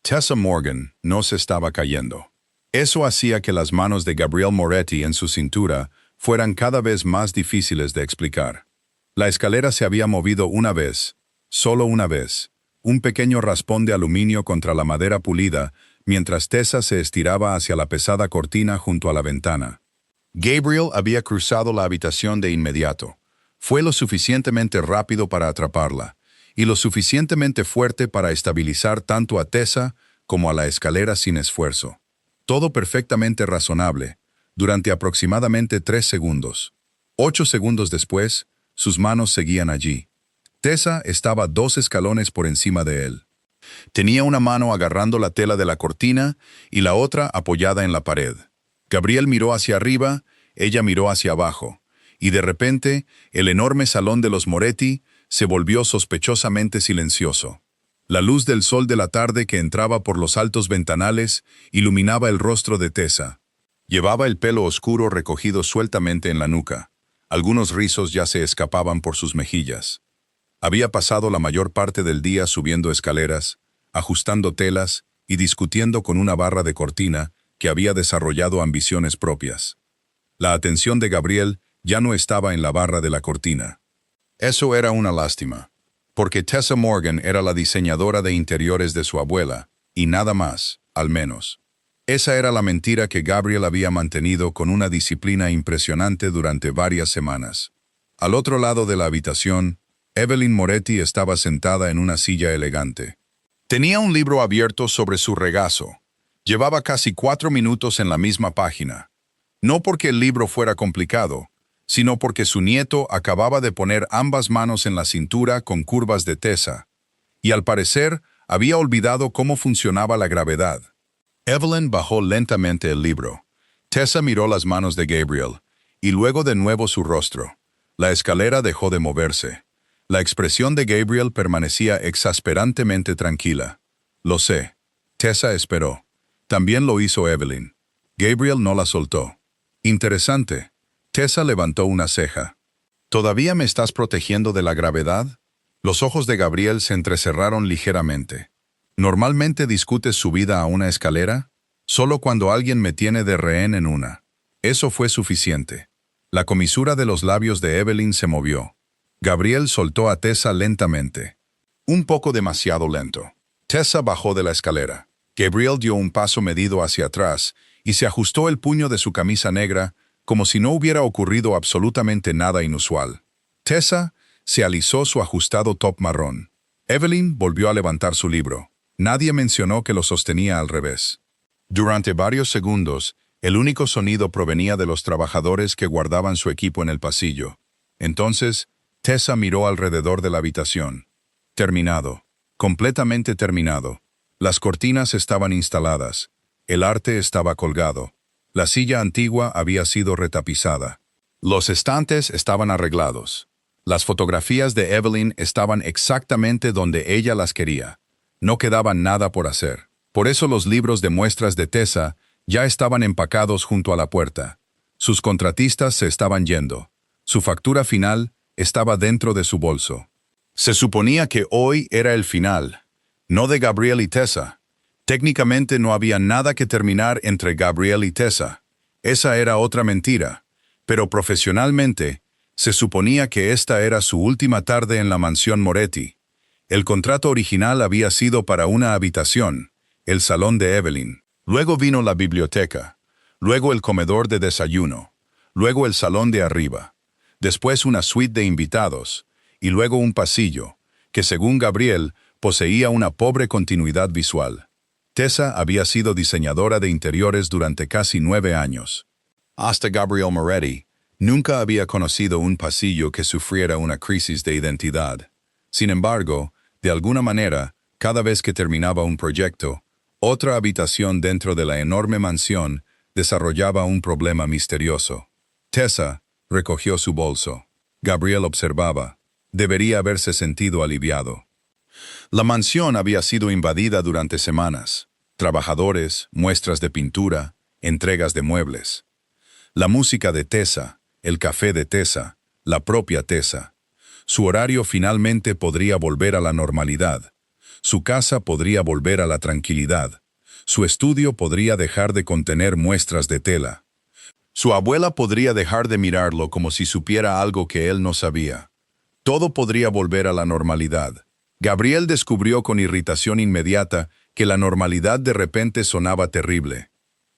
Tessa Morgan no se estaba cayendo. Eso hacía que las manos de Gabriel Moretti en su cintura fueran cada vez más difíciles de explicar. La escalera se había movido una vez, solo una vez, un pequeño raspón de aluminio contra la madera pulida, mientras Tessa se estiraba hacia la pesada cortina junto a la ventana. Gabriel había cruzado la habitación de inmediato. Fue lo suficientemente rápido para atraparla, y lo suficientemente fuerte para estabilizar tanto a Tessa como a la escalera sin esfuerzo. Todo perfectamente razonable, durante aproximadamente 3 segundos. 8 segundos después, sus manos seguían allí. Tessa estaba 2 escalones por encima de él. Tenía una mano agarrando la tela de la cortina y la otra apoyada en la pared. Gabriel miró hacia arriba, ella miró hacia abajo, y de repente, el enorme salón de los Moretti se volvió sospechosamente silencioso. La luz del sol de la tarde que entraba por los altos ventanales iluminaba el rostro de Tessa. Llevaba el pelo oscuro recogido sueltamente en la nuca. Algunos rizos ya se escapaban por sus mejillas. Había pasado la mayor parte del día subiendo escaleras, ajustando telas y discutiendo con una barra de cortina que había desarrollado ambiciones propias. La atención de Gabriel ya no estaba en la barra de la cortina. Eso era una lástima, porque Tessa Morgan era la diseñadora de interiores de su abuela, y nada más, al menos. Esa era la mentira que Gabriel había mantenido con una disciplina impresionante durante varias semanas. Al otro lado de la habitación, Evelyn Moretti estaba sentada en una silla elegante. Tenía un libro abierto sobre su regazo. Llevaba casi 4 minutos en la misma página. No porque el libro fuera complicado, sino porque su nieto acababa de poner ambas manos en la cintura con curvas de Tessa, y al parecer había olvidado cómo funcionaba la gravedad. Evelyn bajó lentamente el libro. Tessa miró las manos de Gabriel, y luego de nuevo su rostro. La escalera dejó de moverse. La expresión de Gabriel permanecía exasperantemente tranquila. Lo sé. Tessa esperó. También lo hizo Evelyn. Gabriel no la soltó. Interesante. Tessa levantó una ceja. ¿Todavía me estás protegiendo de la gravedad? Los ojos de Gabriel se entrecerraron ligeramente. ¿Normalmente discutes subida a una escalera? Solo cuando alguien me tiene de rehén en una. Eso fue suficiente. La comisura de los labios de Evelyn se movió. Gabriel soltó a Tessa lentamente. Un poco demasiado lento. Tessa bajó de la escalera. Gabriel dio un paso medido hacia atrás y se ajustó el puño de su camisa negra como si no hubiera ocurrido absolutamente nada inusual. Tessa se alisó su ajustado top marrón. Evelyn volvió a levantar su libro. Nadie mencionó que lo sostenía al revés. Durante varios segundos, el único sonido provenía de los trabajadores que guardaban su equipo en el pasillo. Entonces, Tessa miró alrededor de la habitación. Terminado. Completamente terminado. Las cortinas estaban instaladas. El arte estaba colgado. La silla antigua había sido retapizada. Los estantes estaban arreglados. Las fotografías de Evelyn estaban exactamente donde ella las quería. No quedaba nada por hacer. Por eso los libros de muestras de Tessa ya estaban empacados junto a la puerta. Sus contratistas se estaban yendo. Su factura final estaba dentro de su bolso. Se suponía que hoy era el final, no de Gabriel y Tessa. Técnicamente no había nada que terminar entre Gabriel y Tessa. Esa era otra mentira. Pero profesionalmente, se suponía que esta era su última tarde en la mansión Moretti. El contrato original había sido para una habitación, el salón de Evelyn. Luego vino la biblioteca. Luego el comedor de desayuno. Luego el salón de arriba. Después una suite de invitados. Y luego un pasillo, que según Gabriel, poseía una pobre continuidad visual. Tessa había sido diseñadora de interiores durante casi 9 años. Hasta Gabriel Moretti nunca había conocido un pasillo que sufriera una crisis de identidad. Sin embargo, de alguna manera, cada vez que terminaba un proyecto, otra habitación dentro de la enorme mansión desarrollaba un problema misterioso. Tessa recogió su bolso. Gabriel observaba. Debería haberse sentido aliviado. La mansión había sido invadida durante semanas. Trabajadores, muestras de pintura, entregas de muebles. La música de Tessa, el café de Tessa, la propia Tessa. Su horario finalmente podría volver a la normalidad. Su casa podría volver a la tranquilidad. Su estudio podría dejar de contener muestras de tela. Su abuela podría dejar de mirarlo como si supiera algo que él no sabía. Todo podría volver a la normalidad. Gabriel descubrió con irritación inmediata que la normalidad de repente sonaba terrible.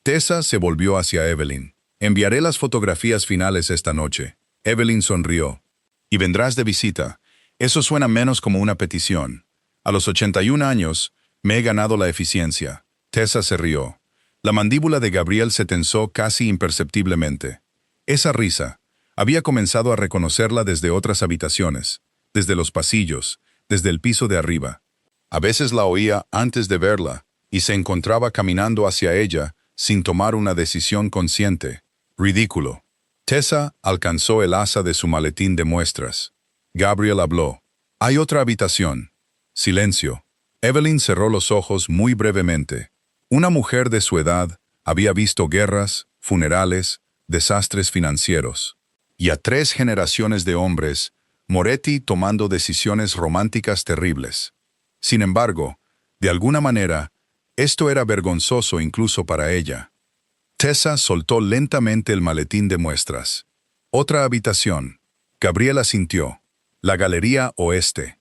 Tessa se volvió hacia Evelyn. «Enviaré las fotografías finales esta noche». Evelyn sonrió. «¿Y vendrás de visita?» Eso suena menos como una petición. A los 81 años, me he ganado la eficiencia. Tessa se rió. La mandíbula de Gabriel se tensó casi imperceptiblemente. Esa risa, había comenzado a reconocerla desde otras habitaciones, desde los pasillos, desde el piso de arriba. A veces la oía antes de verla, y se encontraba caminando hacia ella sin tomar una decisión consciente. Ridículo. Tessa alcanzó el asa de su maletín de muestras. Gabriel habló. «Hay otra habitación». Silencio. Evelyn cerró los ojos muy brevemente. Una mujer de su edad había visto guerras, funerales, desastres financieros. Y a 3 generaciones de hombres, Moretti tomando decisiones románticas terribles. Sin embargo, de alguna manera, esto era vergonzoso incluso para ella. Tessa soltó lentamente el maletín de muestras. Otra habitación. Gabriel asintió. La Galería Oeste.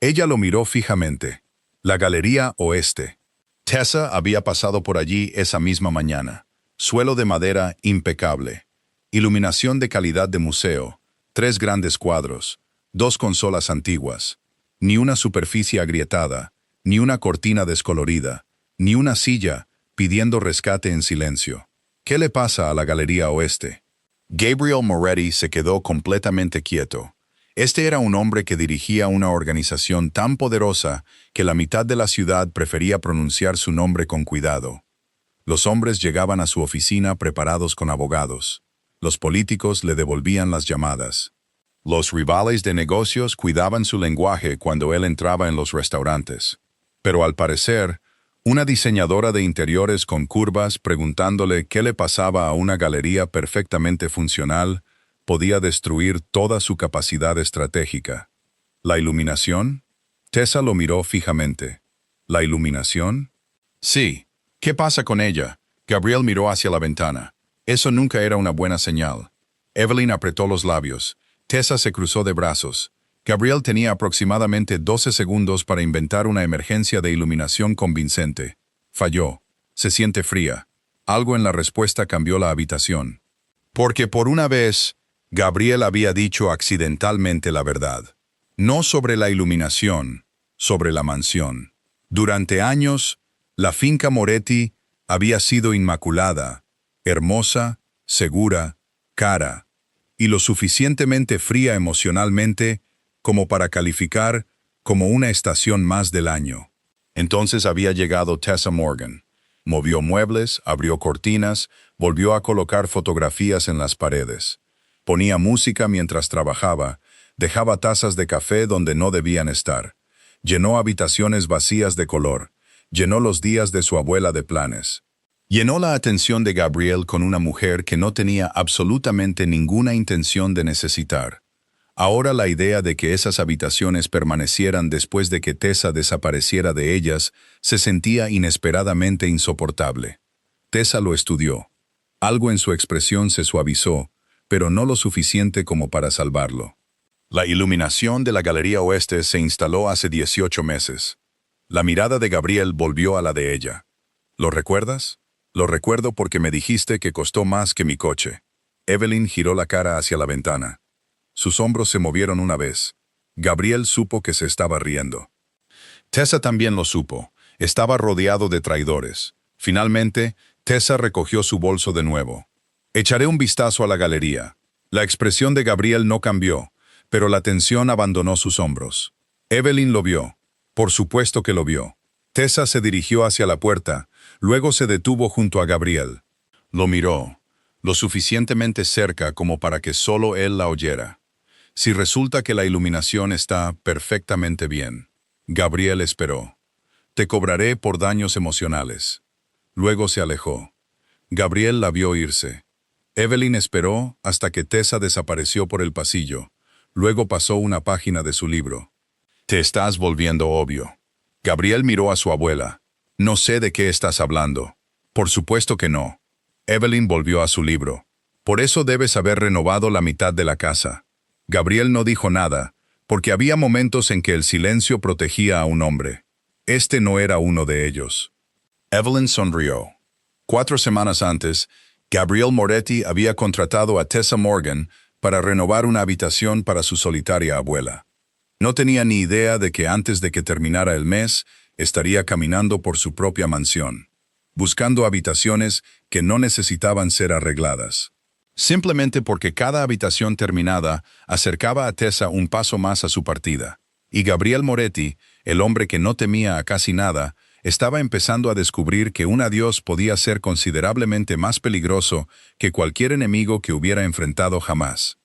Ella lo miró fijamente. La Galería Oeste. Tessa había pasado por allí esa misma mañana. Suelo de madera impecable. Iluminación de calidad de museo. 3 grandes cuadros. 2 consolas antiguas. Ni una superficie agrietada, ni una cortina descolorida, ni una silla pidiendo rescate en silencio. ¿Qué le pasa a la Galería Oeste? Gabriel Moretti se quedó completamente quieto. Este era un hombre que dirigía una organización tan poderosa que la mitad de la ciudad prefería pronunciar su nombre con cuidado. Los hombres llegaban a su oficina preparados con abogados. Los políticos le devolvían las llamadas. Los rivales de negocios cuidaban su lenguaje cuando él entraba en los restaurantes. Pero al parecer, una diseñadora de interiores con curvas preguntándole qué le pasaba a una galería perfectamente funcional podía destruir toda su capacidad estratégica. ¿La iluminación? Tessa lo miró fijamente. ¿La iluminación? Sí. ¿Qué pasa con ella? Gabriel miró hacia la ventana. Eso nunca era una buena señal. Evelyn apretó los labios. Tessa se cruzó de brazos. Gabriel tenía aproximadamente 12 segundos para inventar una emergencia de iluminación convincente. Falló. Se siente fría. Algo en la respuesta cambió la habitación. Porque por una vez, Gabriel había dicho accidentalmente la verdad. No sobre la iluminación, sobre la mansión. Durante años, la finca Moretti había sido inmaculada, hermosa, segura, cara, y lo suficientemente fría emocionalmente como para calificar como una estación más del año. Entonces había llegado Tessa Morgan. Movió muebles, abrió cortinas, volvió a colocar fotografías en las paredes. Ponía música mientras trabajaba, dejaba tazas de café donde no debían estar. Llenó habitaciones vacías de color, llenó los días de su abuela de planes. Llenó la atención de Gabriel con una mujer que no tenía absolutamente ninguna intención de necesitar. Ahora la idea de que esas habitaciones permanecieran después de que Tessa desapareciera de ellas se sentía inesperadamente insoportable. Tessa lo estudió. Algo en su expresión se suavizó, pero no lo suficiente como para salvarlo. La iluminación de la Galería Oeste se instaló hace 18 meses. La mirada de Gabriel volvió a la de ella. ¿Lo recuerdas? Lo recuerdo porque me dijiste que costó más que mi coche. Evelyn giró la cara hacia la ventana. Sus hombros se movieron una vez. Gabriel supo que se estaba riendo. Tessa también lo supo. Estaba rodeado de traidores. Finalmente, Tessa recogió su bolso de nuevo. Echaré un vistazo a la galería. La expresión de Gabriel no cambió, pero la tensión abandonó sus hombros. Evelyn lo vio. Por supuesto que lo vio. Tessa se dirigió hacia la puerta, luego se detuvo junto a Gabriel. Lo miró, lo suficientemente cerca como para que solo él la oyera. Si resulta que la iluminación está perfectamente bien. Gabriel esperó. Te cobraré por daños emocionales. Luego se alejó. Gabriel la vio irse. Evelyn esperó hasta que Tessa desapareció por el pasillo. Luego pasó una página de su libro. Te estás volviendo obvio. Gabriel miró a su abuela. No sé de qué estás hablando. Por supuesto que no. Evelyn volvió a su libro. Por eso debes haber renovado la mitad de la casa. Gabriel no dijo nada, porque había momentos en que el silencio protegía a un hombre. Este no era uno de ellos. Evelyn sonrió. 4 semanas antes, Gabriel Moretti había contratado a Tessa Morgan para renovar una habitación para su solitaria abuela. No tenía ni idea de que antes de que terminara el mes, estaría caminando por su propia mansión, buscando habitaciones que no necesitaban ser arregladas. Simplemente porque cada habitación terminada acercaba a Tessa un paso más a su partida. Y Gabriel Moretti, el hombre que no temía a casi nada, estaba empezando a descubrir que un adiós podía ser considerablemente más peligroso que cualquier enemigo que hubiera enfrentado jamás.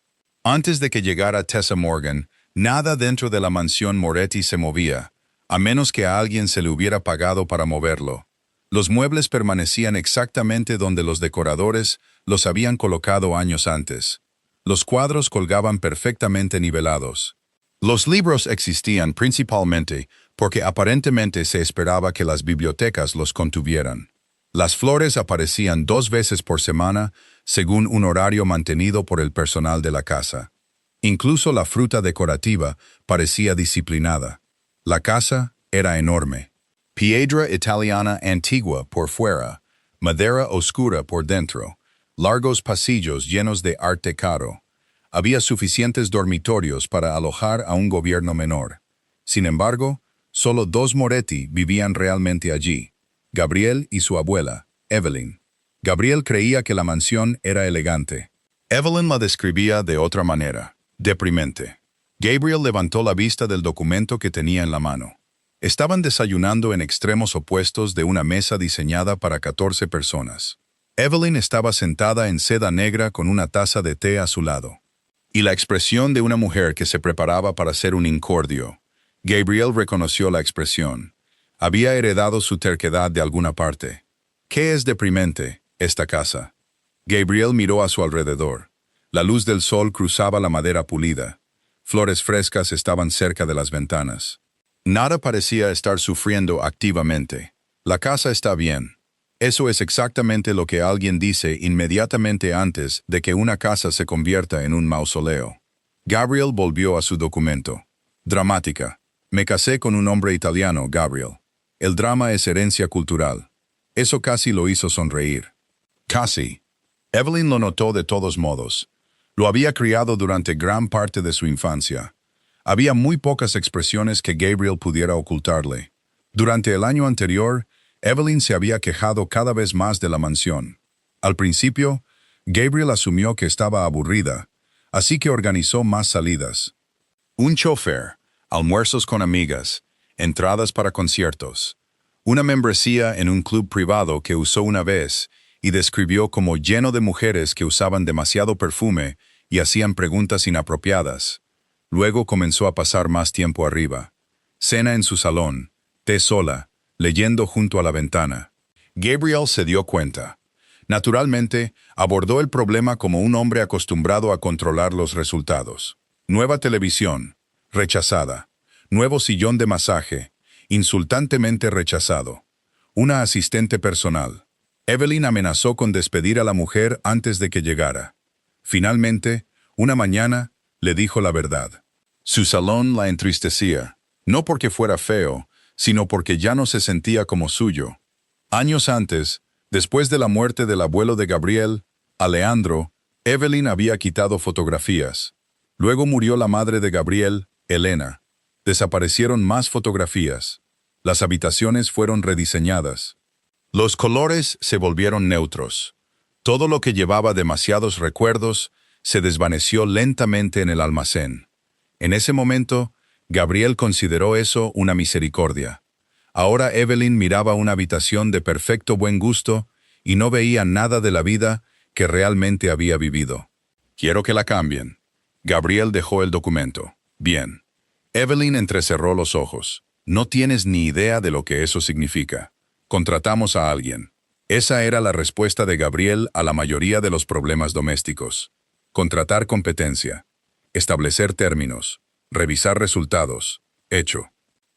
Antes de que llegara Tessa Morgan, nada dentro de la mansión Moretti se movía, a menos que a alguien se le hubiera pagado para moverlo. Los muebles permanecían exactamente donde los decoradores los habían colocado años antes. Los cuadros colgaban perfectamente nivelados. Los libros existían principalmente porque aparentemente se esperaba que las bibliotecas los contuvieran. Las flores aparecían 2 veces por semana, según un horario mantenido por el personal de la casa. Incluso la fruta decorativa parecía disciplinada. La casa era enorme. Piedra italiana antigua por fuera, madera oscura por dentro, largos pasillos llenos de arte caro. Había suficientes dormitorios para alojar a un gobierno menor. Sin embargo, solo 2 Moretti vivían realmente allí, Gabriel y su abuela, Evelyn. Gabriel creía que la mansión era elegante. Evelyn la describía de otra manera, deprimente. Gabriel levantó la vista del documento que tenía en la mano. Estaban desayunando en extremos opuestos de una mesa diseñada para 14 personas. Evelyn estaba sentada en seda negra con una taza de té a su lado. Y la expresión de una mujer que se preparaba para hacer un incordio. Gabriel reconoció la expresión. Había heredado su terquedad de alguna parte. ¿Qué es deprimente, esta casa? Gabriel miró a su alrededor. La luz del sol cruzaba la madera pulida. Flores frescas estaban cerca de las ventanas. Nada parecía estar sufriendo activamente. La casa está bien. Eso es exactamente lo que alguien dice inmediatamente antes de que una casa se convierta en un mausoleo. Gabriel volvió a su documento. Dramática. Me casé con un hombre italiano, Gabriel. El drama es herencia cultural. Eso casi lo hizo sonreír. Casi. Evelyn lo notó de todos modos. Lo había criado durante gran parte de su infancia. Había muy pocas expresiones que Gabriel pudiera ocultarle. Durante el año anterior, Evelyn se había quejado cada vez más de la mansión. Al principio, Gabriel asumió que estaba aburrida, así que organizó más salidas. Un chofer, almuerzos con amigas, entradas para conciertos, una membresía en un club privado que usó una vez y describió como lleno de mujeres que usaban demasiado perfume y hacían preguntas inapropiadas. Luego comenzó a pasar más tiempo arriba. Cena en su salón, té sola, leyendo junto a la ventana. Gabriel se dio cuenta. Naturalmente, abordó el problema como un hombre acostumbrado a controlar los resultados. Nueva televisión, rechazada. Nuevo sillón de masaje, insultantemente rechazado. Una asistente personal. Evelyn amenazó con despedir a la mujer antes de que llegara. Finalmente, una mañana, le dijo la verdad. Su salón la entristecía, no porque fuera feo, sino porque ya no se sentía como suyo. Años antes, después de la muerte del abuelo de Gabriel, Alejandro, Evelyn había quitado fotografías. Luego murió la madre de Gabriel, Elena. Desaparecieron más fotografías. Las habitaciones fueron rediseñadas. Los colores se volvieron neutros. Todo lo que llevaba demasiados recuerdos se desvaneció lentamente en el almacén. En ese momento, Gabriel consideró eso una misericordia. Ahora Evelyn miraba una habitación de perfecto buen gusto y no veía nada de la vida que realmente había vivido. Quiero que la cambien. Gabriel dejó el documento. Bien. Evelyn entrecerró los ojos. No tienes ni idea de lo que eso significa. Contratamos a alguien. Esa era la respuesta de Gabriel a la mayoría de los problemas domésticos. Contratar competencia. Establecer términos. Revisar resultados. Hecho.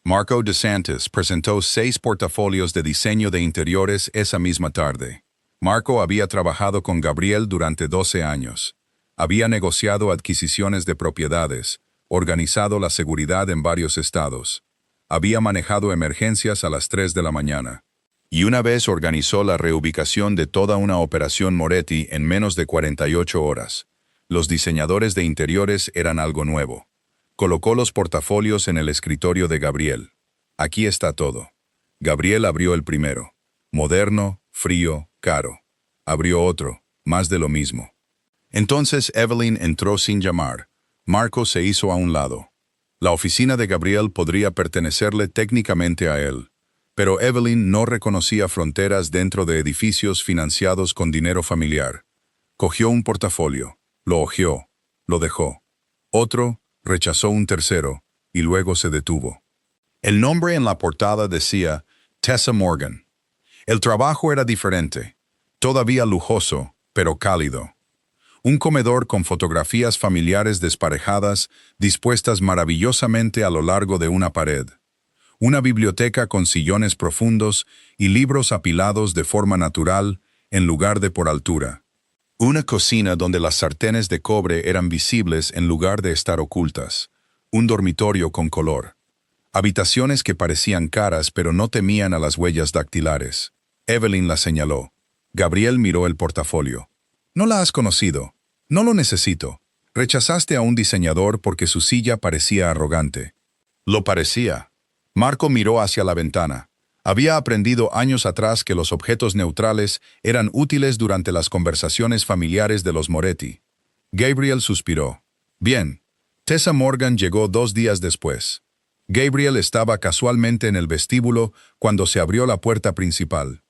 Marco DeSantis presentó 6 portafolios de diseño de interiores esa misma tarde. Marco había trabajado con Gabriel durante 12 años. Había negociado adquisiciones de propiedades, organizado la seguridad en varios estados. Había manejado emergencias a las 3 de la mañana. Y una vez organizó la reubicación de toda una operación Moretti en menos de 48 horas. Los diseñadores de interiores eran algo nuevo. Colocó los portafolios en el escritorio de Gabriel. Aquí está todo. Gabriel abrió el primero. Moderno, frío, caro. Abrió otro, más de lo mismo. Entonces Evelyn entró sin llamar. Marco se hizo a un lado. La oficina de Gabriel podría pertenecerle técnicamente a él, pero Evelyn no reconocía fronteras dentro de edificios financiados con dinero familiar. Cogió un portafolio, lo hojeó, lo dejó. Otro, rechazó un tercero, y luego se detuvo. El nombre en la portada decía Tessa Morgan. El trabajo era diferente, todavía lujoso, pero cálido. Un comedor con fotografías familiares desparejadas dispuestas maravillosamente a lo largo de una pared. Una biblioteca con sillones profundos y libros apilados de forma natural en lugar de por altura. Una cocina donde las sartenes de cobre eran visibles en lugar de estar ocultas. Un dormitorio con color. Habitaciones que parecían caras pero no temían a las huellas dactilares. Evelyn la señaló. Gabriel miró el portafolio. No la has conocido. No lo necesito. Rechazaste a un diseñador porque su silla parecía arrogante. Lo parecía. Marco miró hacia la ventana. Había aprendido años atrás que los objetos neutrales eran útiles durante las conversaciones familiares de los Moretti. Gabriel suspiró. Bien. Tessa Morgan llegó 2 días después. Gabriel estaba casualmente en el vestíbulo cuando se abrió la puerta principal.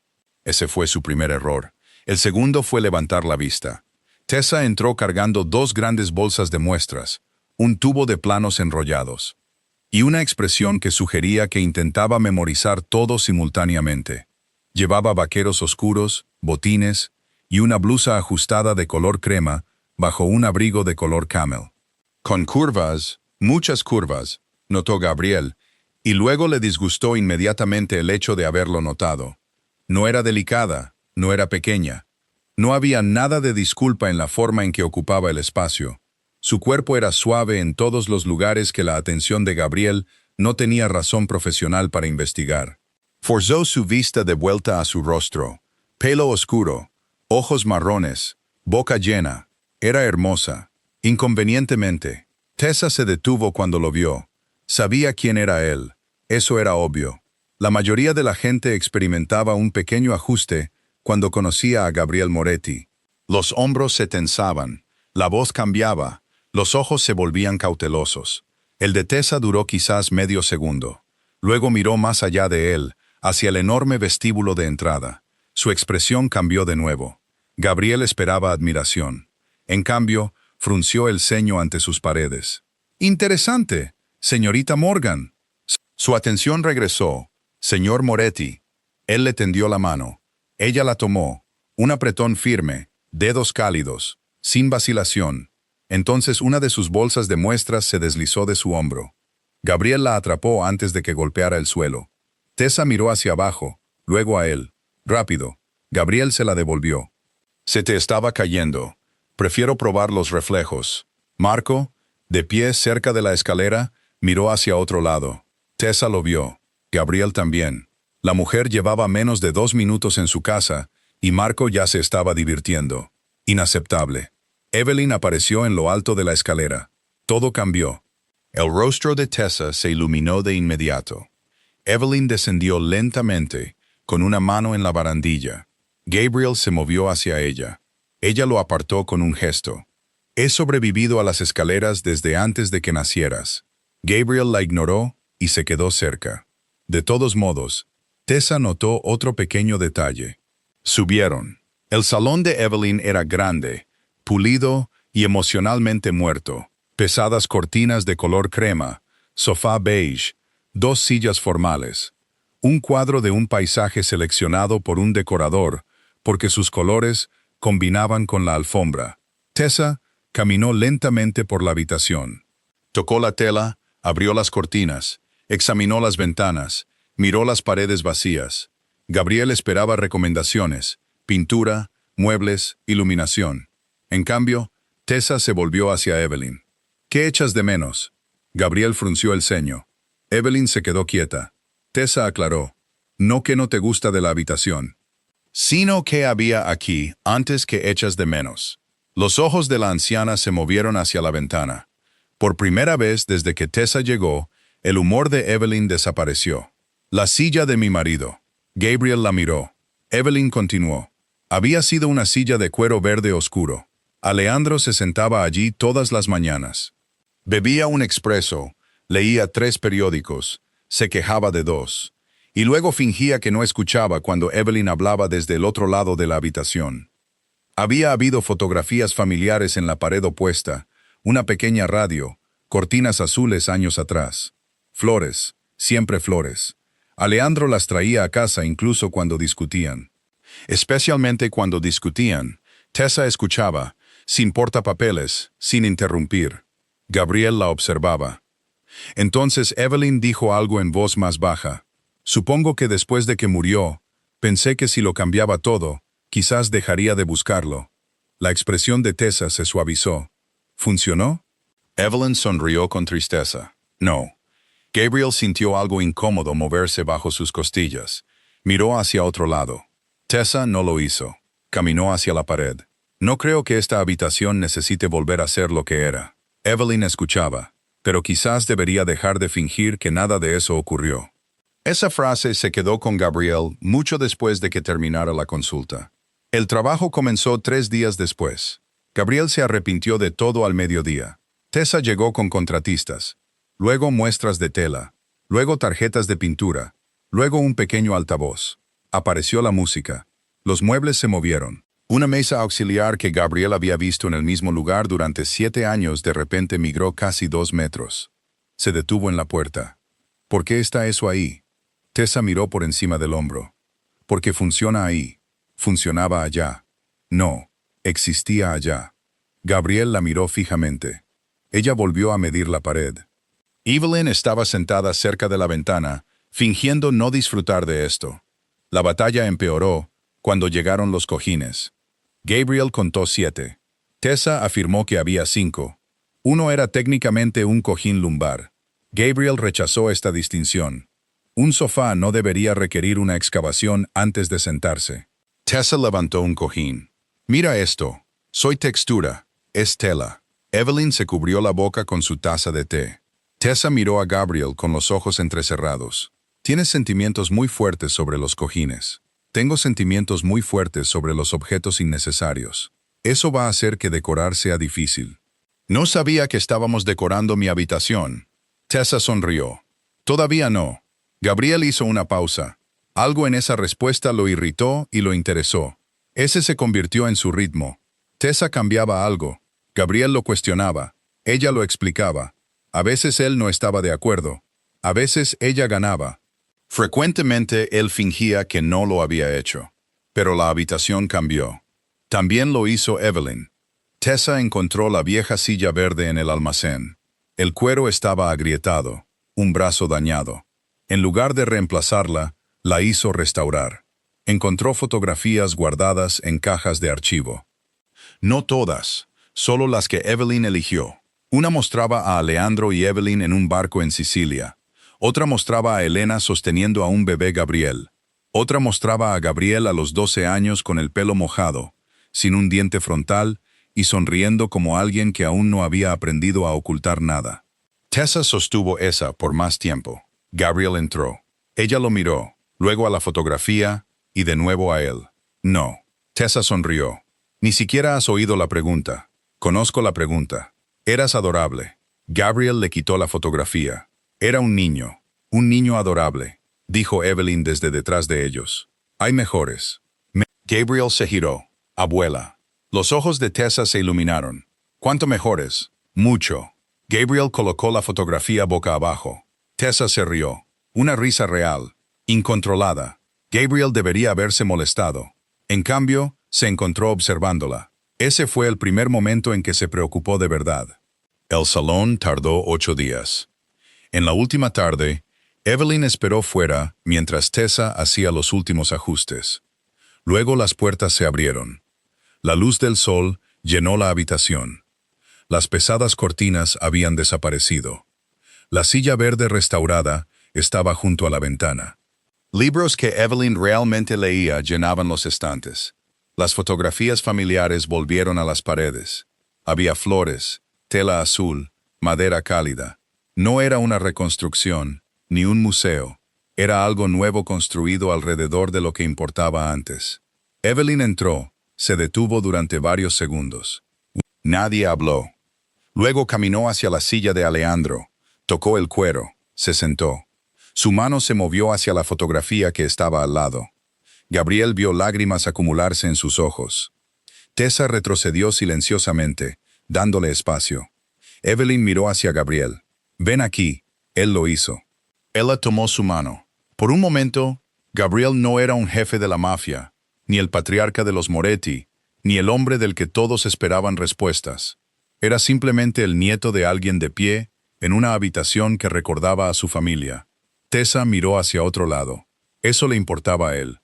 Ese fue su primer error. El segundo fue levantar la vista. Tessa entró cargando 2 grandes bolsas de muestras, un tubo de planos enrollados, y una expresión que sugería que intentaba memorizar todo simultáneamente. Llevaba vaqueros oscuros, botines, y una blusa ajustada de color crema bajo un abrigo de color camel. Con curvas, muchas curvas, notó Gabriel, y luego le disgustó inmediatamente el hecho de haberlo notado. No era delicada, no era pequeña. No había nada de disculpa en la forma en que ocupaba el espacio. Su cuerpo era suave en todos los lugares que la atención de Gabriel no tenía razón profesional para investigar. Forzó su vista de vuelta a su rostro. Pelo oscuro, ojos marrones, boca llena. Era hermosa. Inconvenientemente. Tessa se detuvo cuando lo vio. Sabía quién era él. Eso era obvio. La mayoría de la gente experimentaba un pequeño ajuste cuando conocía a Gabriel Moretti. Los hombros se tensaban, la voz cambiaba, los ojos se volvían cautelosos. El de Tessa duró quizás medio segundo. Luego miró más allá de él, hacia el enorme vestíbulo de entrada. Su expresión cambió de nuevo. Gabriel esperaba admiración. En cambio, frunció el ceño ante sus paredes. «Interesante, señorita Morgan». Su atención regresó. «Señor Moretti». Él le tendió la mano. Ella la tomó, un apretón firme, dedos cálidos, sin vacilación. Entonces una de sus bolsas de muestras se deslizó de su hombro. Gabriel la atrapó antes de que golpeara el suelo. Tessa miró hacia abajo, luego a él. Rápido. Gabriel se la devolvió. «Se te estaba cayendo. Prefiero probar los reflejos». Marco, de pie cerca de la escalera, miró hacia otro lado. Tessa lo vio. Gabriel también. La mujer llevaba menos de 2 minutos en su casa y Marco ya se estaba divirtiendo. Inaceptable. Evelyn apareció en lo alto de la escalera. Todo cambió. El rostro de Tessa se iluminó de inmediato. Evelyn descendió lentamente, con una mano en la barandilla. Gabriel se movió hacia ella. Ella lo apartó con un gesto. «He sobrevivido a las escaleras desde antes de que nacieras». Gabriel la ignoró y se quedó cerca. De todos modos, Tessa notó otro pequeño detalle. Subieron. El salón de Evelyn era grande, pulido y emocionalmente muerto. Pesadas cortinas de color crema, sofá beige, 2 sillas formales. Un cuadro de un paisaje seleccionado por un decorador, porque sus colores combinaban con la alfombra. Tessa caminó lentamente por la habitación. Tocó la tela, abrió las cortinas. Examinó las ventanas, miró las paredes vacías. Gabriel esperaba recomendaciones, pintura, muebles, iluminación. En cambio, Tessa se volvió hacia Evelyn. ¿Qué echas de menos? Gabriel frunció el ceño. Evelyn se quedó quieta. Tessa aclaró. No que no te gusta de la habitación, sino que había aquí antes que echas de menos. Los ojos de la anciana se movieron hacia la ventana. Por primera vez desde que Tessa llegó, el humor de Evelyn desapareció. La silla de mi marido. Gabriel la miró. Evelyn continuó. Había sido una silla de cuero verde oscuro. Alejandro se sentaba allí todas las mañanas. Bebía un expreso, leía 3 periódicos, se quejaba de 2, y luego fingía que no escuchaba cuando Evelyn hablaba desde el otro lado de la habitación. Había habido fotografías familiares en la pared opuesta, una pequeña radio, cortinas azules años atrás. Flores, siempre flores. Alejandro las traía a casa incluso cuando discutían. Especialmente cuando discutían, Tessa escuchaba, sin portapapeles, sin interrumpir. Gabriel la observaba. Entonces Evelyn dijo algo en voz más baja. Supongo que después de que murió, pensé que si lo cambiaba todo, quizás dejaría de buscarlo. La expresión de Tessa se suavizó. ¿Funcionó? Evelyn sonrió con tristeza. No. Gabriel sintió algo incómodo moverse bajo sus costillas. Miró hacia otro lado. Tessa no lo hizo. Caminó hacia la pared. No creo que esta habitación necesite volver a ser lo que era. Evelyn escuchaba, pero quizás debería dejar de fingir que nada de eso ocurrió. Esa frase se quedó con Gabriel mucho después de que terminara la consulta. El trabajo comenzó 3 días después. Gabriel se arrepintió de todo al mediodía. Tessa llegó con contratistas. Luego muestras de tela, luego tarjetas de pintura, luego un pequeño altavoz. Apareció la música. Los muebles se movieron. Una mesa auxiliar que Gabriel había visto en el mismo lugar durante 7 años de repente migró casi 2 metros. Se detuvo en la puerta. ¿Por qué está eso ahí? Tessa miró por encima del hombro. Porque funciona ahí. Funcionaba allá. No, existía allá. Gabriel la miró fijamente. Ella volvió a medir la pared. Evelyn estaba sentada cerca de la ventana, fingiendo no disfrutar de esto. La batalla empeoró cuando llegaron los cojines. Gabriel contó 7. Tessa afirmó que había 5. Uno era técnicamente un cojín lumbar. Gabriel rechazó esta distinción. Un sofá no debería requerir una excavación antes de sentarse. Tessa levantó un cojín. Mira esto. Soy textura. Es tela. Evelyn se cubrió la boca con su taza de té. Tessa miró a Gabriel con los ojos entrecerrados. Tienes sentimientos muy fuertes sobre los cojines. Tengo sentimientos muy fuertes sobre los objetos innecesarios. Eso va a hacer que decorar sea difícil. No sabía que estábamos decorando mi habitación. Tessa sonrió. Todavía no. Gabriel hizo una pausa. Algo en esa respuesta lo irritó y lo interesó. Ese se convirtió en su ritmo. Tessa cambiaba algo. Gabriel lo cuestionaba. Ella lo explicaba. A veces él no estaba de acuerdo. A veces ella ganaba. Frecuentemente él fingía que no lo había hecho. Pero la habitación cambió. También lo hizo Evelyn. Tessa encontró la vieja silla verde en el almacén. El cuero estaba agrietado, un brazo dañado. En lugar de reemplazarla, la hizo restaurar. Encontró fotografías guardadas en cajas de archivo. No todas, solo las que Evelyn eligió. Una mostraba a Alejandro y Evelyn en un barco en Sicilia. Otra mostraba a Elena sosteniendo a un bebé Gabriel. Otra mostraba a Gabriel a los 12 años con el pelo mojado, sin un diente frontal y sonriendo como alguien que aún no había aprendido a ocultar nada. Tessa sostuvo esa por más tiempo. Gabriel entró. Ella lo miró, luego a la fotografía y de nuevo a él. No. Tessa sonrió. Ni siquiera has oído la pregunta. Conozco la pregunta. Eras adorable. Gabriel le quitó la fotografía. Era un niño adorable, dijo Evelyn desde detrás de ellos. Hay mejores. Gabriel se giró. Abuela. Los ojos de Tessa se iluminaron. ¿Cuánto mejores? Mucho. Gabriel colocó la fotografía boca abajo. Tessa se rió. Una risa real, incontrolada. Gabriel debería haberse molestado. En cambio, se encontró observándola. Ese fue el primer momento en que se preocupó de verdad. El salón tardó 8 días. En la última tarde, Evelyn esperó fuera mientras Tessa hacía los últimos ajustes. Luego las puertas se abrieron. La luz del sol llenó la habitación. Las pesadas cortinas habían desaparecido. La silla verde restaurada estaba junto a la ventana. Libros que Evelyn realmente leía llenaban los estantes. Las fotografías familiares volvieron a las paredes. Había flores, tela azul, madera cálida. No era una reconstrucción, ni un museo. Era algo nuevo construido alrededor de lo que importaba antes. Evelyn entró, se detuvo durante varios segundos. Nadie habló. Luego caminó hacia la silla de Alejandro, tocó el cuero, se sentó. Su mano se movió hacia la fotografía que estaba al lado. Gabriel vio lágrimas acumularse en sus ojos. Tessa retrocedió silenciosamente, dándole espacio. Evelyn miró hacia Gabriel. «Ven aquí», él lo hizo. Ella tomó su mano. Por un momento, Gabriel no era un jefe de la mafia, ni el patriarca de los Moretti, ni el hombre del que todos esperaban respuestas. Era simplemente el nieto de alguien de pie, en una habitación que recordaba a su familia. Tessa miró hacia otro lado. Eso le importaba a él.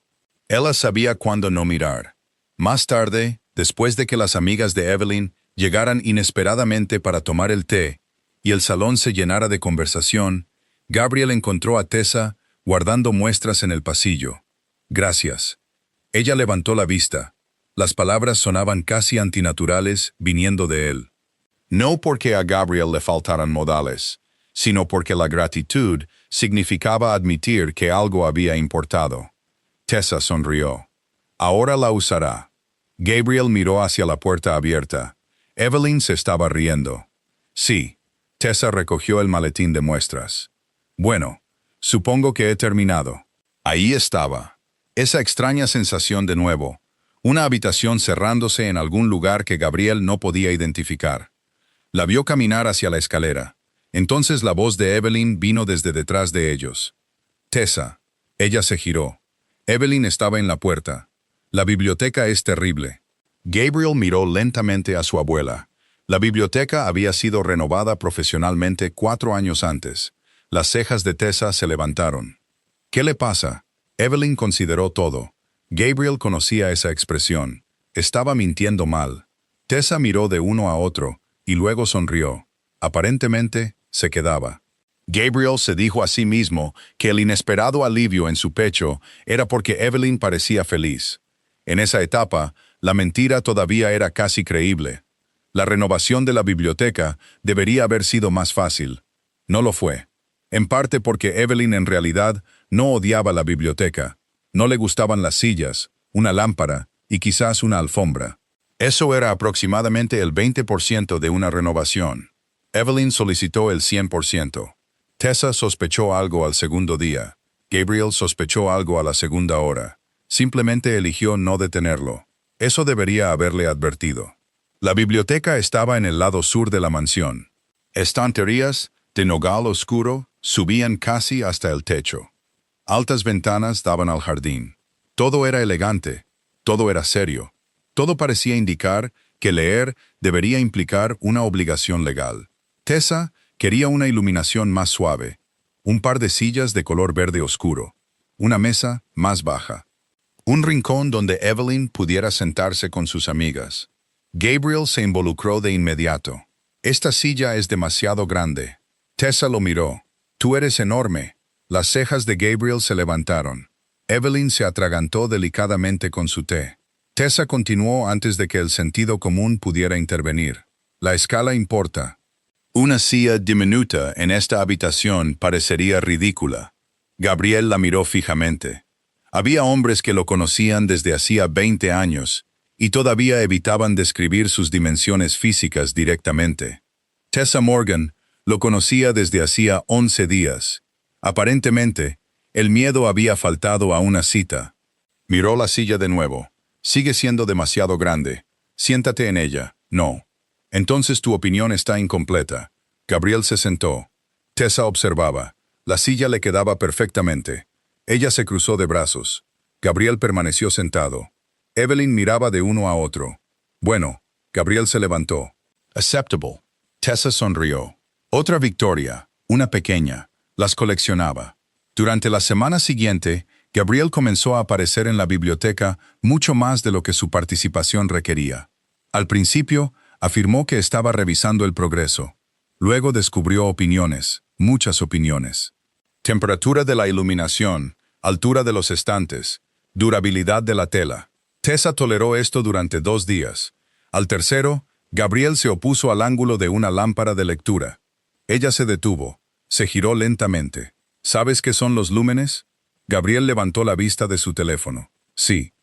Ella sabía cuándo no mirar. Más tarde, después de que las amigas de Evelyn llegaran inesperadamente para tomar el té, y el salón se llenara de conversación, Gabriel encontró a Tessa guardando muestras en el pasillo. «Gracias». Ella levantó la vista. Las palabras sonaban casi antinaturales viniendo de él. No porque a Gabriel le faltaran modales, sino porque la gratitud significaba admitir que algo había importado. Tessa sonrió. Ahora la usará. Gabriel miró hacia la puerta abierta. Evelyn se estaba riendo. Sí. Tessa recogió el maletín de muestras. Bueno, supongo que he terminado. Ahí estaba. Esa extraña sensación de nuevo. Una habitación cerrándose en algún lugar que Gabriel no podía identificar. La vio caminar hacia la escalera. Entonces la voz de Evelyn vino desde detrás de ellos. «Tessa». Ella se giró. Evelyn estaba en la puerta. «La biblioteca es terrible». Gabriel miró lentamente a su abuela. La biblioteca había sido renovada profesionalmente 4 años antes. Las cejas de Tessa se levantaron. «¿Qué le pasa?» Evelyn consideró todo. Gabriel conocía esa expresión. Estaba mintiendo mal. Tessa miró de uno a otro, y luego sonrió. Aparentemente, se quedaba. Gabriel se dijo a sí mismo que el inesperado alivio en su pecho era porque Evelyn parecía feliz. En esa etapa, la mentira todavía era casi creíble. La renovación de la biblioteca debería haber sido más fácil. No lo fue. En parte porque Evelyn en realidad no odiaba la biblioteca. No le gustaban las sillas, una lámpara y quizás una alfombra. Eso era aproximadamente el 20% de una renovación. Evelyn solicitó el 100%. Tessa sospechó algo al segundo día. Gabriel sospechó algo a la segunda hora. Simplemente eligió no detenerlo. Eso debería haberle advertido. La biblioteca estaba en el lado sur de la mansión. Estanterías, de nogal oscuro, subían casi hasta el techo. Altas ventanas daban al jardín. Todo era elegante, todo era serio. Todo parecía indicar que leer debería implicar una obligación legal. Tessa quería una iluminación más suave, un par de sillas de color verde oscuro, una mesa más baja, un rincón donde Evelyn pudiera sentarse con sus amigas. Gabriel se involucró de inmediato. «Esta silla es demasiado grande». Tessa lo miró. «Tú eres enorme». Las cejas de Gabriel se levantaron. Evelyn se atragantó delicadamente con su té. Tessa continuó antes de que el sentido común pudiera intervenir. «La escala importa». Una silla diminuta en esta habitación parecería ridícula. Gabriel la miró fijamente. Había hombres que lo conocían desde hacía 20 años y todavía evitaban describir sus dimensiones físicas directamente. Tessa Morgan lo conocía desde hacía 11 días. Aparentemente, el miedo había faltado a una cita. Miró la silla de nuevo. «Sigue siendo demasiado grande. Siéntate en ella». «No». «Entonces tu opinión está incompleta». Gabriel se sentó. Tessa observaba. La silla le quedaba perfectamente. Ella se cruzó de brazos. Gabriel permaneció sentado. Evelyn miraba de uno a otro. «Bueno». Gabriel se levantó. «Acceptable». Tessa sonrió. Otra victoria, una pequeña. Las coleccionaba. Durante la semana siguiente, Gabriel comenzó a aparecer en la biblioteca mucho más de lo que su participación requería. Al principio, afirmó que estaba revisando el progreso. Luego descubrió opiniones, muchas opiniones. Temperatura de la iluminación, altura de los estantes, durabilidad de la tela. Tessa toleró esto durante 2 días. Al tercero, Gabriel se opuso al ángulo de una lámpara de lectura. Ella se detuvo, se giró lentamente. ¿Sabes qué son los lúmenes? Gabriel levantó la vista de su teléfono. Sí.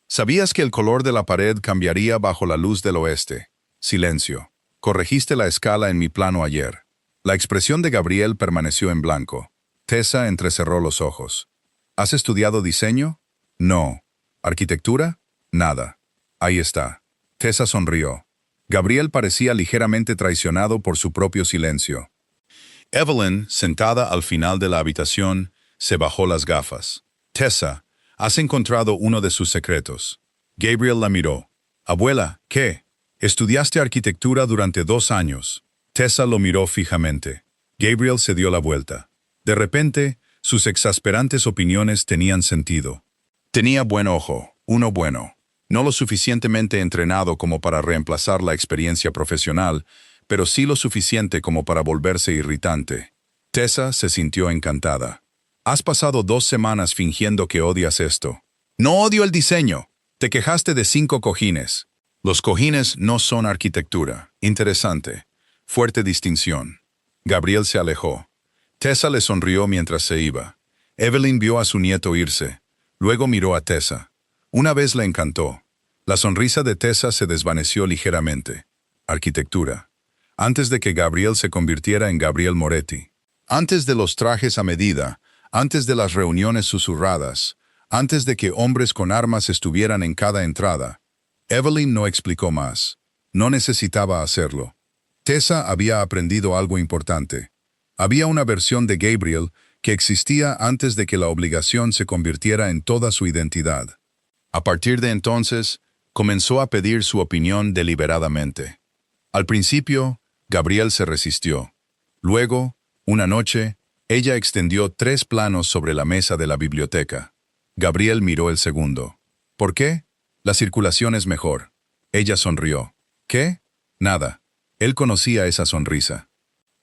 ¿Sabías que el color de la pared cambiaría bajo la luz del oeste? Silencio. Corregiste la escala en mi plano ayer. La expresión de Gabriel permaneció en blanco. Tessa entrecerró los ojos. ¿Has estudiado diseño? No. ¿Arquitectura? Nada. Ahí está. Tessa sonrió. Gabriel parecía ligeramente traicionado por su propio silencio. Evelyn, sentada al final de la habitación, se bajó las gafas. Tessa, has encontrado uno de sus secretos. Gabriel la miró. Abuela, ¿qué? Estudiaste arquitectura durante 2 años. Tessa lo miró fijamente. Gabriel se dio la vuelta. De repente, sus exasperantes opiniones tenían sentido. Tenía buen ojo, uno bueno. No lo suficientemente entrenado como para reemplazar la experiencia profesional, pero sí lo suficiente como para volverse irritante. Tessa se sintió encantada. Has pasado 2 semanas fingiendo que odias esto. No odio el diseño. Te quejaste de 5 cojines. Los cojines no son arquitectura. Interesante. Fuerte distinción. Gabriel se alejó. Tessa le sonrió mientras se iba. Evelyn vio a su nieto irse. Luego miró a Tessa. Una vez le encantó. La sonrisa de Tessa se desvaneció ligeramente. Arquitectura. Antes de que Gabriel se convirtiera en Gabriel Moretti. Antes de los trajes a medida, antes de las reuniones susurradas, antes de que hombres con armas estuvieran en cada entrada. Evelyn no explicó más. No necesitaba hacerlo. Tessa había aprendido algo importante. Había una versión de Gabriel que existía antes de que la obligación se convirtiera en toda su identidad. A partir de entonces, comenzó a pedir su opinión deliberadamente. Al principio, Gabriel se resistió. Luego, una noche, ella extendió 3 planos sobre la mesa de la biblioteca. Gabriel miró el segundo. ¿Por qué? La circulación es mejor. Ella sonrió. ¿Qué? Nada. Él conocía esa sonrisa.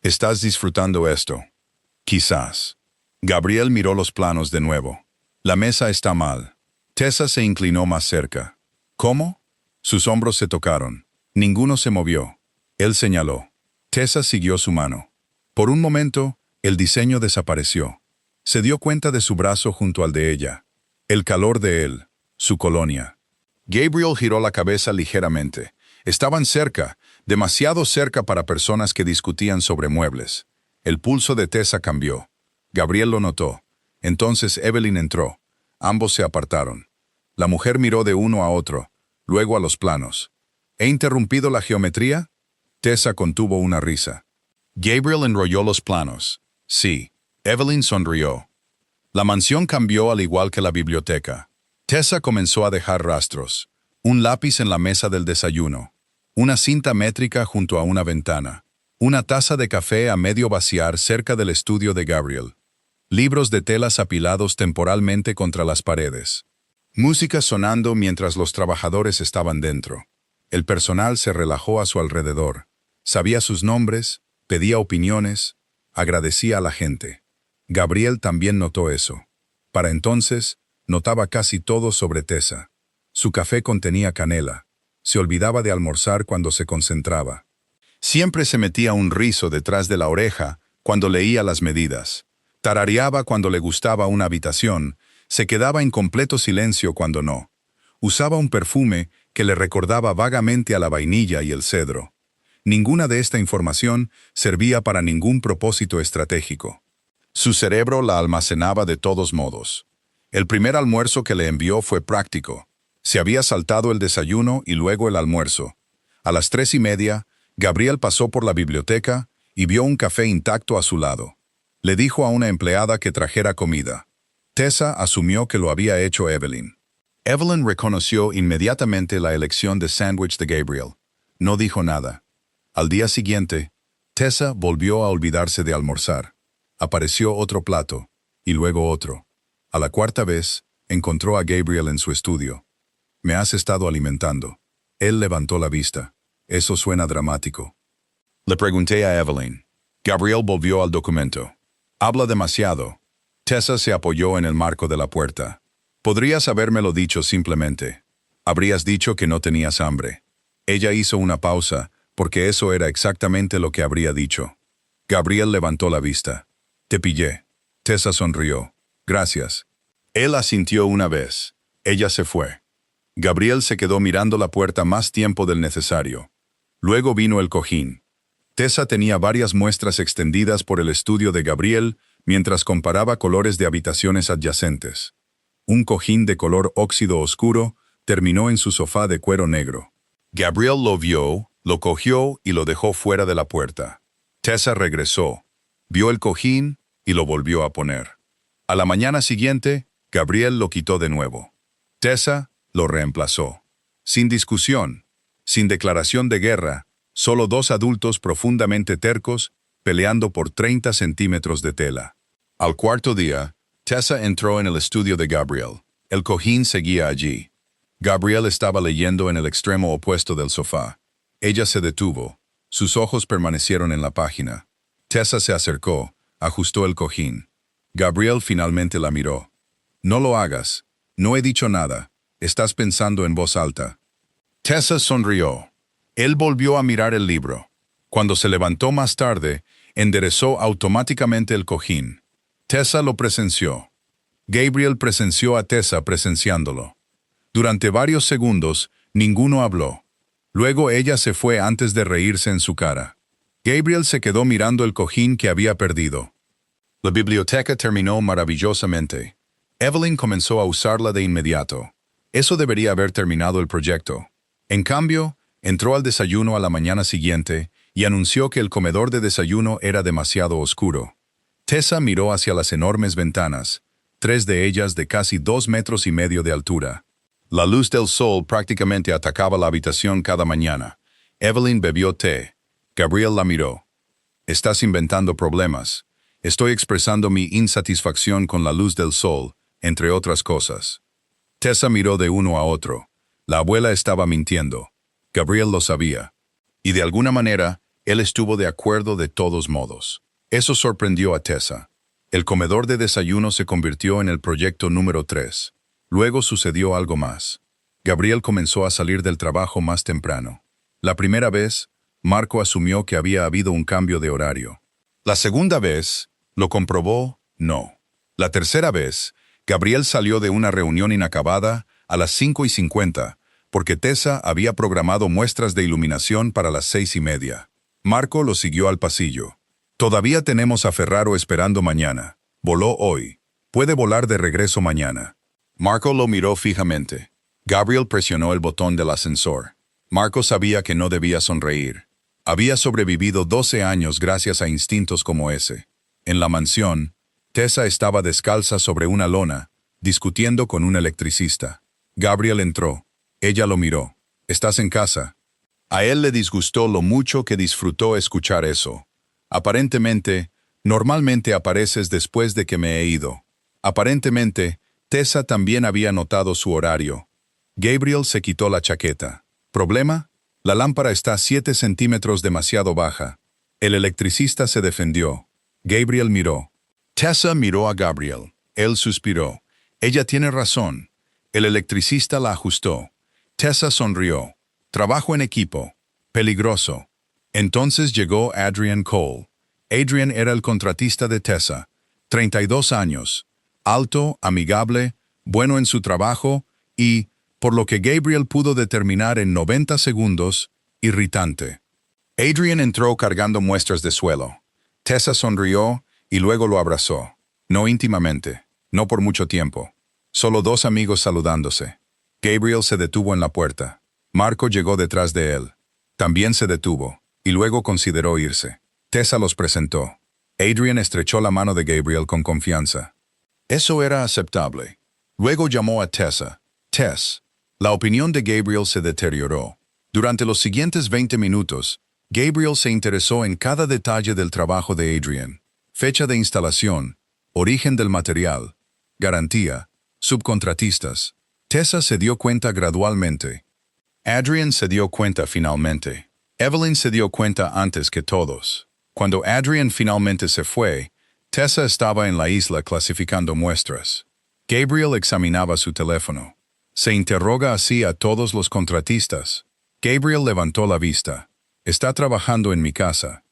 ¿Estás disfrutando esto? Quizás. Gabriel miró los planos de nuevo. La mesa está mal. Tessa se inclinó más cerca. ¿Cómo? Sus hombros se tocaron. Ninguno se movió. Él señaló. Tessa siguió su mano. Por un momento, el diseño desapareció. Se dio cuenta de su brazo junto al de ella. El calor de él, su colonia. Gabriel giró la cabeza ligeramente. Estaban cerca, demasiado cerca para personas que discutían sobre muebles. El pulso de Tessa cambió. Gabriel lo notó. Entonces Evelyn entró. Ambos se apartaron. La mujer miró de uno a otro, luego a los planos. ¿He interrumpido la geometría? Tessa contuvo una risa. Gabriel enrolló los planos. Sí. Evelyn sonrió. La mansión cambió al igual que la biblioteca. Tessa comenzó a dejar rastros. Un lápiz en la mesa del desayuno. Una cinta métrica junto a una ventana. Una taza de café a medio vaciar cerca del estudio de Gabriel. Libros de telas apilados temporalmente contra las paredes. Música sonando mientras los trabajadores estaban dentro. El personal se relajó a su alrededor. Sabía sus nombres, pedía opiniones, agradecía a la gente. Gabriel también notó eso. Para entonces, notaba casi todo sobre Tessa. Su café contenía canela. Se olvidaba de almorzar cuando se concentraba. Siempre se metía un rizo detrás de la oreja cuando leía las medidas. Tarareaba cuando le gustaba una habitación, se quedaba en completo silencio cuando no. Usaba un perfume que le recordaba vagamente a la vainilla y el cedro. Ninguna de esta información servía para ningún propósito estratégico. Su cerebro la almacenaba de todos modos. El primer almuerzo que le envió fue práctico. Se había saltado el desayuno y luego el almuerzo. A las 3:30, Gabriel pasó por la biblioteca y vio un café intacto a su lado. Le dijo a una empleada que trajera comida. Tessa asumió que lo había hecho Evelyn. Evelyn reconoció inmediatamente la elección de sándwich de Gabriel. No dijo nada. Al día siguiente, Tessa volvió a olvidarse de almorzar. Apareció otro plato. y luego otro. A la cuarta vez, encontró a Gabriel en su estudio. «Me has estado alimentando». Él levantó la vista. «Eso suena dramático». Le pregunté a Evelyn. Gabriel volvió al documento. «Habla demasiado». Tessa se apoyó en el marco de la puerta. «Podrías habérmelo dicho simplemente. Habrías dicho que no tenías hambre». Ella hizo una pausa, porque eso era exactamente lo que habría dicho. Gabriel levantó la vista. «Te pillé». Tessa sonrió. «Gracias». Él asintió una vez. Ella se fue. Gabriel se quedó mirando la puerta más tiempo del necesario. Luego vino el cojín. Tessa tenía varias muestras extendidas por el estudio de Gabriel mientras comparaba colores de habitaciones adyacentes. Un cojín de color óxido oscuro terminó en su sofá de cuero negro. Gabriel lo vio, lo cogió y lo dejó fuera de la puerta. Tessa regresó, vio el cojín y lo volvió a poner. A la mañana siguiente, Gabriel lo quitó de nuevo. Tessa lo reemplazó. Sin discusión, sin declaración de guerra, solo dos adultos profundamente tercos peleando por 30 centímetros de tela. Al cuarto día, Tessa entró en el estudio de Gabriel. El cojín seguía allí. Gabriel estaba leyendo en el extremo opuesto del sofá. Ella se detuvo. Sus ojos permanecieron en la página. Tessa se acercó, ajustó el cojín. Gabriel finalmente la miró. «No lo hagas. No he dicho nada. Estás pensando en voz alta». Tessa sonrió. Él volvió a mirar el libro. Cuando se levantó más tarde, enderezó automáticamente el cojín. Tessa lo presenció. Gabriel presenció a Tessa presenciándolo. Durante varios segundos, ninguno habló. Luego ella se fue antes de reírse en su cara. Gabriel se quedó mirando el cojín que había perdido. La biblioteca terminó maravillosamente. Evelyn comenzó a usarla de inmediato. Eso debería haber terminado el proyecto. En cambio, entró al desayuno a la mañana siguiente y anunció que el comedor de desayuno era demasiado oscuro. Tessa miró hacia las enormes ventanas, 3 de ellas de casi 2,5 metros de altura. La luz del sol prácticamente atacaba la habitación cada mañana. Evelyn bebió té. Gabriel la miró. «Estás inventando problemas. Estoy expresando mi insatisfacción con la luz del sol, entre otras cosas». Tessa miró de uno a otro. La abuela estaba mintiendo. Gabriel lo sabía. Y de alguna manera, él estuvo de acuerdo de todos modos. Eso sorprendió a Tessa. El comedor de desayuno se convirtió en el proyecto número 3. Luego sucedió algo más. Gabriel comenzó a salir del trabajo más temprano. La primera vez, Marco asumió que había habido un cambio de horario. La segunda vez, lo comprobó, no. La tercera vez, Gabriel salió de una reunión inacabada a las 5:50, porque Tessa había programado muestras de iluminación para las 6:30. Marco lo siguió al pasillo. «Todavía tenemos a Ferraro esperando mañana. Voló hoy. Puede volar de regreso mañana». Marco lo miró fijamente. Gabriel presionó el botón del ascensor. Marco sabía que no debía sonreír. Había sobrevivido 12 años gracias a instintos como ese. En la mansión, Tessa estaba descalza sobre una lona, discutiendo con un electricista. Gabriel entró. Ella lo miró. «¿Estás en casa?» A él le disgustó lo mucho que disfrutó escuchar eso. Aparentemente, normalmente apareces después de que me he ido. Aparentemente, Tessa también había notado su horario. Gabriel se quitó la chaqueta. ¿Problema? La lámpara está 7 centímetros demasiado baja. El electricista se defendió. Gabriel miró. Tessa miró a Gabriel. Él suspiró. Ella tiene razón. El electricista la ajustó. Tessa sonrió. Trabajo en equipo. Peligroso. Entonces llegó Adrian Cole. Adrian era el contratista de Tessa. 32 años. Alto, amigable, bueno en su trabajo y, por lo que Gabriel pudo determinar en 90 segundos, irritante. Adrian entró cargando muestras de suelo. Tessa sonrió y luego lo abrazó. No íntimamente, no por mucho tiempo. Solo 2 amigos saludándose. Gabriel se detuvo en la puerta. Marco llegó detrás de él. También se detuvo, y luego consideró irse. Tessa los presentó. Adrian estrechó la mano de Gabriel con confianza. Eso era aceptable. Luego llamó a Tessa. Tess. La opinión de Gabriel se deterioró. Durante los siguientes 20 minutos, Gabriel se interesó en cada detalle del trabajo de Adrian. Fecha de instalación, origen del material, garantía, subcontratistas. Tessa se dio cuenta gradualmente. Adrian se dio cuenta finalmente. Evelyn se dio cuenta antes que todos. Cuando Adrian finalmente se fue, Tessa estaba en la isla clasificando muestras. Gabriel examinaba su teléfono. Se interroga así a todos los contratistas. Gabriel levantó la vista. Está trabajando en mi casa.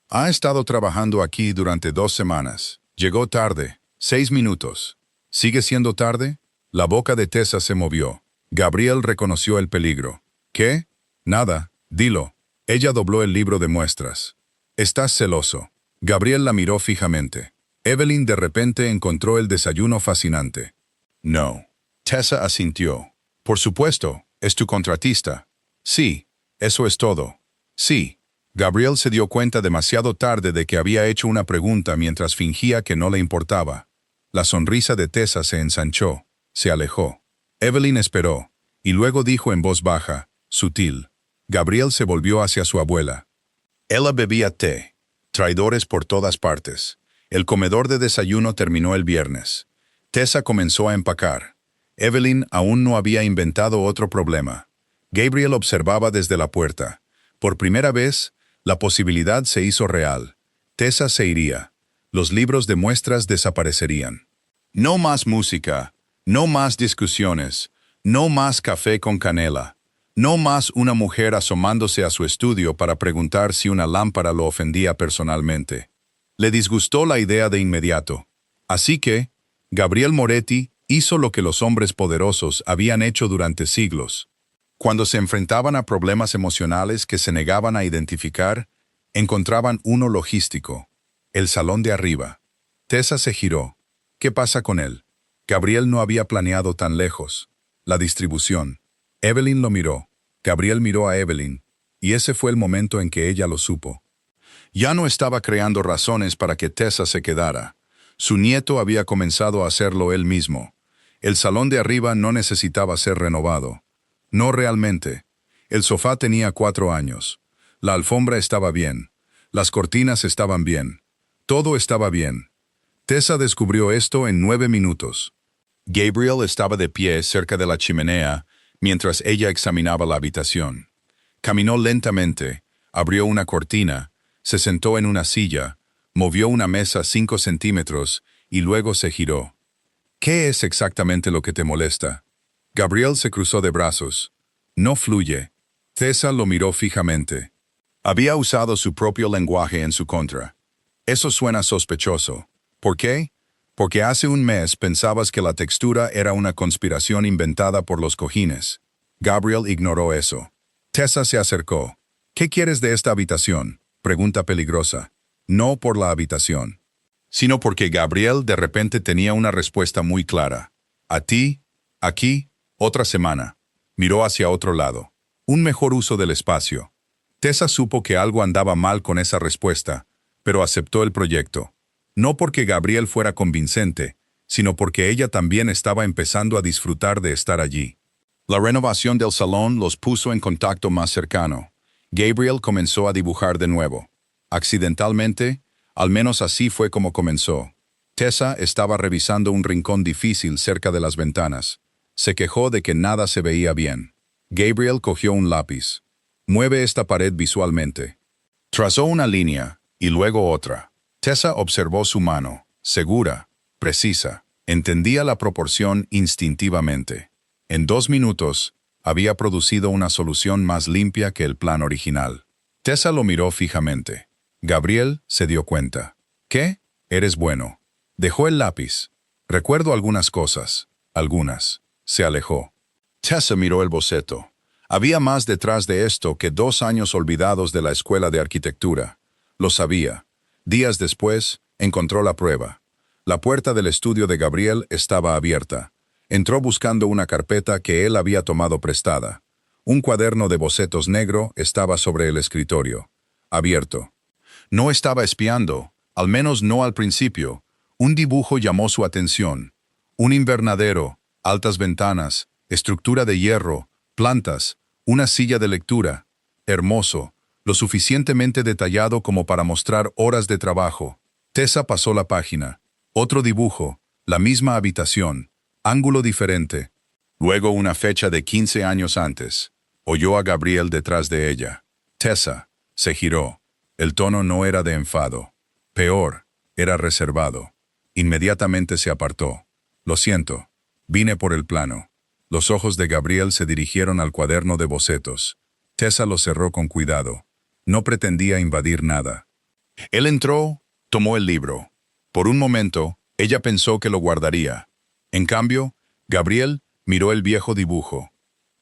Ha estado trabajando aquí durante 2 semanas. Llegó tarde. 6 minutos. ¿Sigue siendo tarde? La boca de Tessa se movió. Gabriel reconoció el peligro. ¿Qué? Nada. Dilo. Ella dobló el libro de muestras. Estás celoso. Gabriel la miró fijamente. Evelyn de repente encontró el desayuno fascinante. No. Tessa asintió. Por supuesto, es tu contratista. Sí, eso es todo. Sí. Gabriel se dio cuenta demasiado tarde de que había hecho una pregunta mientras fingía que no le importaba. La sonrisa de Tessa se ensanchó. Se alejó. Evelyn esperó, y luego dijo en voz baja, sutil. Gabriel se volvió hacia su abuela. Ella bebía té. Traidores por todas partes. El comedor de desayuno terminó el viernes. Tessa comenzó a empacar. Evelyn aún no había inventado otro problema. Gabriel observaba desde la puerta. Por primera vez, la posibilidad se hizo real. Tessa se iría. Los libros de muestras desaparecerían. No más música. No más discusiones. No más café con canela. No más una mujer asomándose a su estudio para preguntar si una lámpara lo ofendía personalmente. Le disgustó la idea de inmediato. Así que, Gabriel Moretti hizo lo que los hombres poderosos habían hecho durante siglos. Cuando se enfrentaban a problemas emocionales que se negaban a identificar, encontraban uno logístico: el salón de arriba. Tessa se giró. ¿Qué pasa con él? Gabriel no había planeado tan lejos. La distribución. Evelyn lo miró. Gabriel miró a Evelyn, y ese fue el momento en que ella lo supo. Ya no estaba creando razones para que Tessa se quedara. Su nieto había comenzado a hacerlo él mismo. El salón de arriba no necesitaba ser renovado. No realmente. El sofá tenía 4 años. La alfombra estaba bien. Las cortinas estaban bien. Todo estaba bien. Tessa descubrió esto en 9 minutos. Gabriel estaba de pie cerca de la chimenea mientras ella examinaba la habitación. Caminó lentamente, abrió una cortina, se sentó en una silla, movió una mesa 5 centímetros y luego se giró. ¿Qué es exactamente lo que te molesta? Gabriel se cruzó de brazos. No fluye. Tessa lo miró fijamente. Había usado su propio lenguaje en su contra. Eso suena sospechoso. ¿Por qué? Porque hace un mes pensabas que la textura era una conspiración inventada por los cojines. Gabriel ignoró eso. Tessa se acercó. ¿Qué quieres de esta habitación? Pregunta peligrosa. No por la habitación, sino porque Gabriel de repente tenía una respuesta muy clara. A ti, aquí, otra semana. Miró hacia otro lado. Un mejor uso del espacio. Tessa supo que algo andaba mal con esa respuesta, pero aceptó el proyecto. No porque Gabriel fuera convincente, sino porque ella también estaba empezando a disfrutar de estar allí. La renovación del salón los puso en contacto más cercano. Gabriel comenzó a dibujar de nuevo. Accidentalmente, al menos así fue como comenzó. Tessa estaba revisando un rincón difícil cerca de las ventanas. Se quejó de que nada se veía bien. Gabriel cogió un lápiz. Mueve esta pared visualmente. Trazó una línea, y luego otra. Tessa observó su mano, segura, precisa. Entendía la proporción instintivamente. En 2 minutos, había producido una solución más limpia que el plan original. Tessa lo miró fijamente. Gabriel se dio cuenta. ¿Qué? Eres bueno. Dejó el lápiz. Recuerdo algunas cosas. Algunas. Se alejó. Tessa miró el boceto. Había más detrás de esto que 2 años olvidados de la escuela de arquitectura. Lo sabía. Días después, encontró la prueba. La puerta del estudio de Gabriel estaba abierta. Entró buscando una carpeta que él había tomado prestada. Un cuaderno de bocetos negro estaba sobre el escritorio. Abierto. No estaba espiando, al menos no al principio. Un dibujo llamó su atención. Un invernadero, altas ventanas, estructura de hierro, plantas, una silla de lectura. Hermoso, lo suficientemente detallado como para mostrar horas de trabajo. Tessa pasó la página. Otro dibujo, la misma habitación, ángulo diferente. Luego una fecha de 15 años antes. Oyó a Gabriel detrás de ella. Tessa. Se giró. El tono no era de enfado. Peor, era reservado. Inmediatamente se apartó. Lo siento. Vine por el plano. Los ojos de Gabriel se dirigieron al cuaderno de bocetos. Tessa lo cerró con cuidado. No pretendía invadir nada. Él entró, tomó el libro. Por un momento, ella pensó que lo guardaría. En cambio, Gabriel miró el viejo dibujo.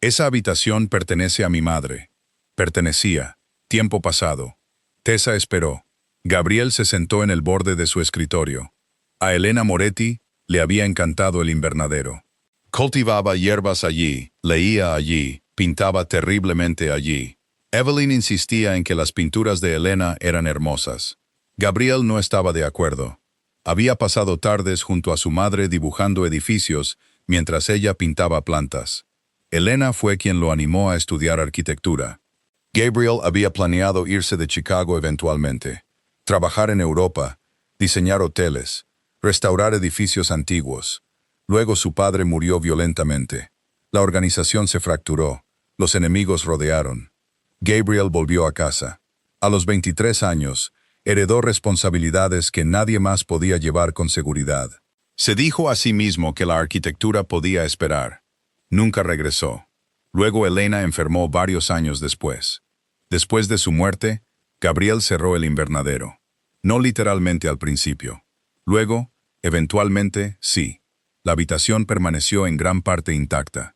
Esa habitación pertenece a mi madre. Pertenecía. Tiempo pasado. Tessa esperó. Gabriel se sentó en el borde de su escritorio. A Elena Moretti le había encantado el invernadero. Cultivaba hierbas allí, leía allí, pintaba terriblemente allí. Evelyn insistía en que las pinturas de Elena eran hermosas. Gabriel no estaba de acuerdo. Había pasado tardes junto a su madre dibujando edificios mientras ella pintaba plantas. Elena fue quien lo animó a estudiar arquitectura. Gabriel había planeado irse de Chicago eventualmente, trabajar en Europa, diseñar hoteles, restaurar edificios antiguos. Luego su padre murió violentamente. La organización se fracturó. Los enemigos rodearon. Gabriel volvió a casa. A los 23 años, heredó responsabilidades que nadie más podía llevar con seguridad. Se dijo a sí mismo que la arquitectura podía esperar. Nunca regresó. Luego Elena enfermó varios años después. Después de su muerte, Gabriel cerró el invernadero. No literalmente al principio. Luego, eventualmente, sí. La habitación permaneció en gran parte intacta.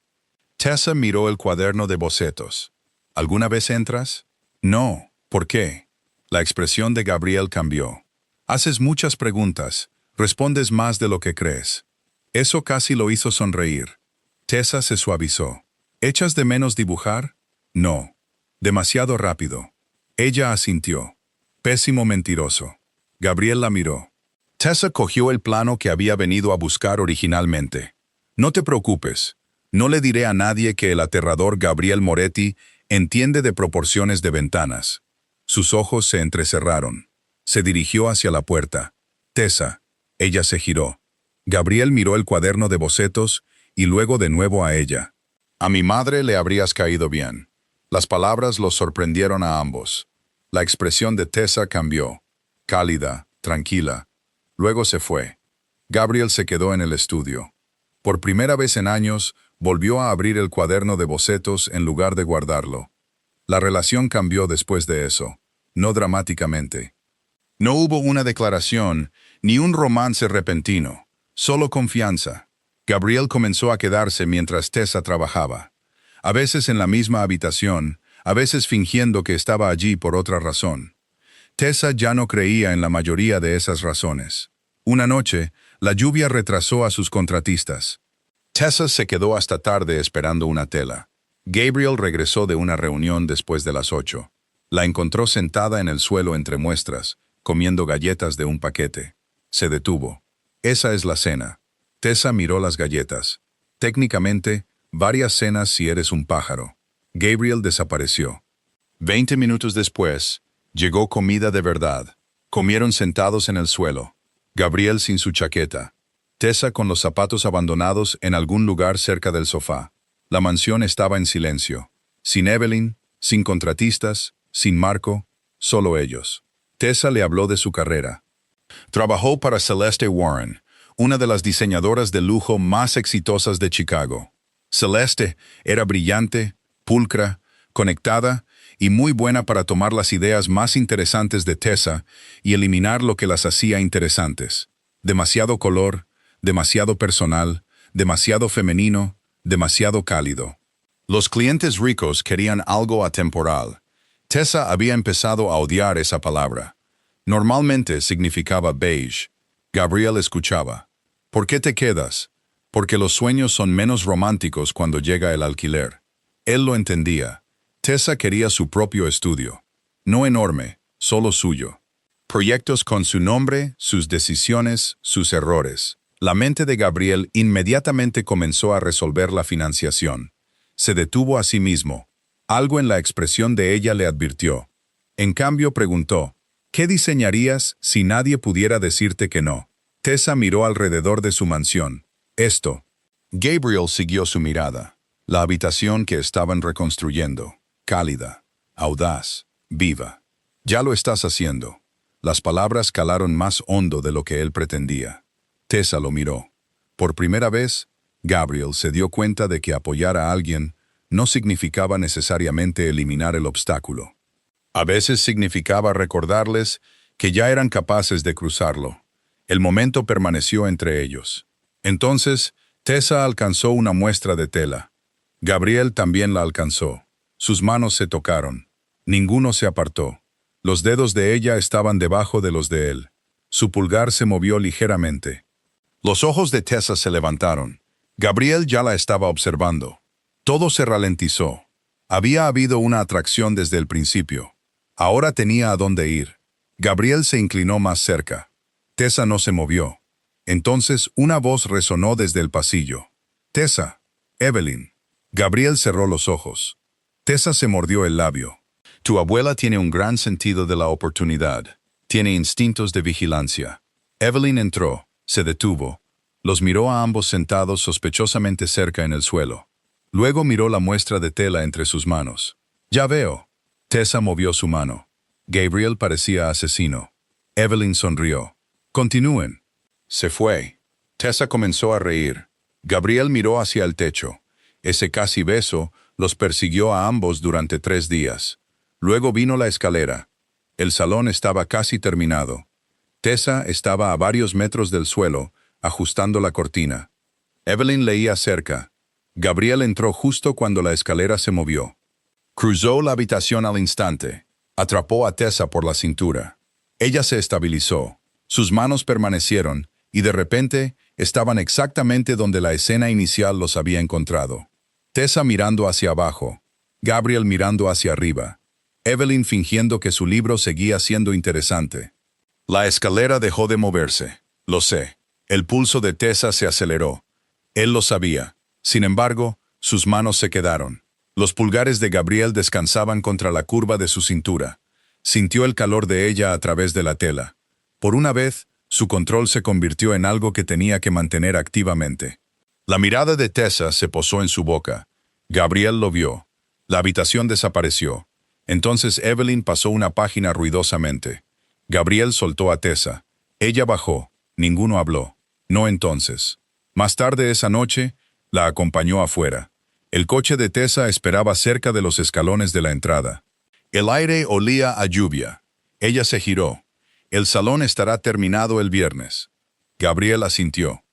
Tessa miró el cuaderno de bocetos. ¿Alguna vez entras? No. ¿Por qué? La expresión de Gabriel cambió. Haces muchas preguntas. Respondes más de lo que crees. Eso casi lo hizo sonreír. Tessa se suavizó. ¿Echas de menos dibujar? No. Demasiado rápido. Ella asintió. Pésimo mentiroso. Gabriel la miró. Tessa cogió el plano que había venido a buscar originalmente. No te preocupes. No le diré a nadie que el aterrador Gabriel Moretti entiende de proporciones de ventanas. Sus ojos se entrecerraron. Se dirigió hacia la puerta. Tessa. Ella se giró. Gabriel miró el cuaderno de bocetos y luego de nuevo a ella. A mi madre le habrías caído bien. Las palabras los sorprendieron a ambos. La expresión de Tessa cambió. Cálida, tranquila. Luego se fue. Gabriel se quedó en el estudio. Por primera vez en años, volvió a abrir el cuaderno de bocetos en lugar de guardarlo. La relación cambió después de eso, no dramáticamente. No hubo una declaración, ni un romance repentino, solo confianza. Gabriel comenzó a quedarse mientras Tessa trabajaba. A veces en la misma habitación, a veces fingiendo que estaba allí por otra razón. Tessa ya no creía en la mayoría de esas razones. Una noche, la lluvia retrasó a sus contratistas. Tessa se quedó hasta tarde esperando una tela. Gabriel regresó de una reunión después de las 8. La encontró sentada en el suelo entre muestras, comiendo galletas de un paquete. Se detuvo. Esa es la cena. Tessa miró las galletas. Técnicamente, varias cenas si eres un pájaro. Gabriel desapareció. 20 minutos después, llegó comida de verdad. Comieron sentados en el suelo. Gabriel sin su chaqueta. Tessa con los zapatos abandonados en algún lugar cerca del sofá. La mansión estaba en silencio. Sin Evelyn, sin contratistas, sin Marco, solo ellos. Tessa le habló de su carrera. Trabajó para Celeste Warren, una de las diseñadoras de lujo más exitosas de Chicago. Celeste era brillante, pulcra, conectada y muy buena para tomar las ideas más interesantes de Tessa y eliminar lo que las hacía interesantes. Demasiado color, demasiado personal, demasiado femenino, demasiado cálido. Los clientes ricos querían algo atemporal. Tessa había empezado a odiar esa palabra. Normalmente significaba beige. Gabriel escuchaba. ¿Por qué te quedas? Porque los sueños son menos románticos cuando llega el alquiler. Él lo entendía. Tessa quería su propio estudio. No enorme, solo suyo. Proyectos con su nombre, sus decisiones, sus errores. La mente de Gabriel inmediatamente comenzó a resolver la financiación. Se detuvo a sí mismo. Algo en la expresión de ella le advirtió. En cambio preguntó, ¿qué diseñarías si nadie pudiera decirte que no? Tessa miró alrededor de su mansión. Esto. Gabriel siguió su mirada. La habitación que estaban reconstruyendo. Cálida, audaz, viva. Ya lo estás haciendo. Las palabras calaron más hondo de lo que él pretendía. Tessa lo miró. Por primera vez, Gabriel se dio cuenta de que apoyar a alguien no significaba necesariamente eliminar el obstáculo. A veces significaba recordarles que ya eran capaces de cruzarlo. El momento permaneció entre ellos. Entonces, Tessa alcanzó una muestra de tela. Gabriel también la alcanzó. Sus manos se tocaron. Ninguno se apartó. Los dedos de ella estaban debajo de los de él. Su pulgar se movió ligeramente. Los ojos de Tessa se levantaron. Gabriel ya la estaba observando. Todo se ralentizó. Había habido una atracción desde el principio. Ahora tenía a dónde ir. Gabriel se inclinó más cerca. Tessa no se movió. Entonces una voz resonó desde el pasillo. «Tessa, Evelyn». Gabriel cerró los ojos. Tessa se mordió el labio. «Tu abuela tiene un gran sentido de la oportunidad. Tiene instintos de vigilancia». Evelyn entró, se detuvo. Los miró a ambos sentados sospechosamente cerca en el suelo. Luego miró la muestra de tela entre sus manos. «Ya veo». Tessa movió su mano. Gabriel parecía asesino. Evelyn sonrió. «Continúen». Se fue. Tessa comenzó a reír. Gabriel miró hacia el techo. Ese casi beso los persiguió a ambos durante 3 días. Luego vino la escalera. El salón estaba casi terminado. Tessa estaba a varios metros del suelo, ajustando la cortina. Evelyn leía cerca. Gabriel entró justo cuando la escalera se movió. Cruzó la habitación al instante. Atrapó a Tessa por la cintura. Ella se estabilizó. Sus manos permanecieron, y de repente estaban exactamente donde la escena inicial los había encontrado. Tessa mirando hacia abajo. Gabriel mirando hacia arriba. Evelyn fingiendo que su libro seguía siendo interesante. La escalera dejó de moverse. Lo sé. El pulso de Tessa se aceleró. Él lo sabía. Sin embargo, sus manos se quedaron. Los pulgares de Gabriel descansaban contra la curva de su cintura. Sintió el calor de ella a través de la tela. Por una vez, su control se convirtió en algo que tenía que mantener activamente. La mirada de Tessa se posó en su boca. Gabriel lo vio. La habitación desapareció. Entonces Evelyn pasó una página ruidosamente. Gabriel soltó a Tessa. Ella bajó. Ninguno habló. No entonces. Más tarde esa noche, la acompañó afuera. El coche de Tessa esperaba cerca de los escalones de la entrada. El aire olía a lluvia. Ella se giró. El salón estará terminado el viernes. Gabriel asintió.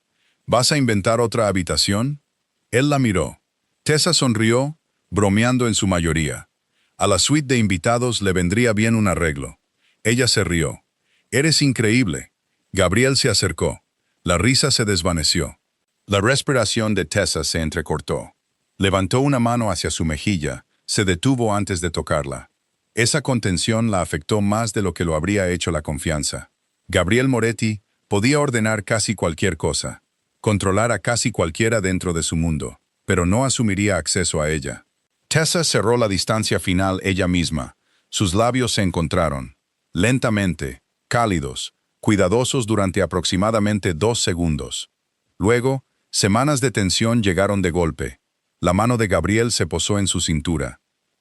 ¿Vas a inventar otra habitación? Él la miró. Tessa sonrió, bromeando en su mayoría. A la suite de invitados le vendría bien un arreglo. Ella se rió. «Eres increíble». Gabriel se acercó. La risa se desvaneció. La respiración de Tessa se entrecortó. Levantó una mano hacia su mejilla, se detuvo antes de tocarla. Esa contención la afectó más de lo que lo habría hecho la confianza. Gabriel Moretti podía ordenar casi cualquier cosa, controlar a casi cualquiera dentro de su mundo, pero no asumiría acceso a ella. Tessa cerró la distancia final ella misma. Sus labios se encontraron. Lentamente, cálidos, cuidadosos durante aproximadamente 2 segundos. Luego, semanas de tensión llegaron de golpe. La mano de Gabriel se posó en su cintura.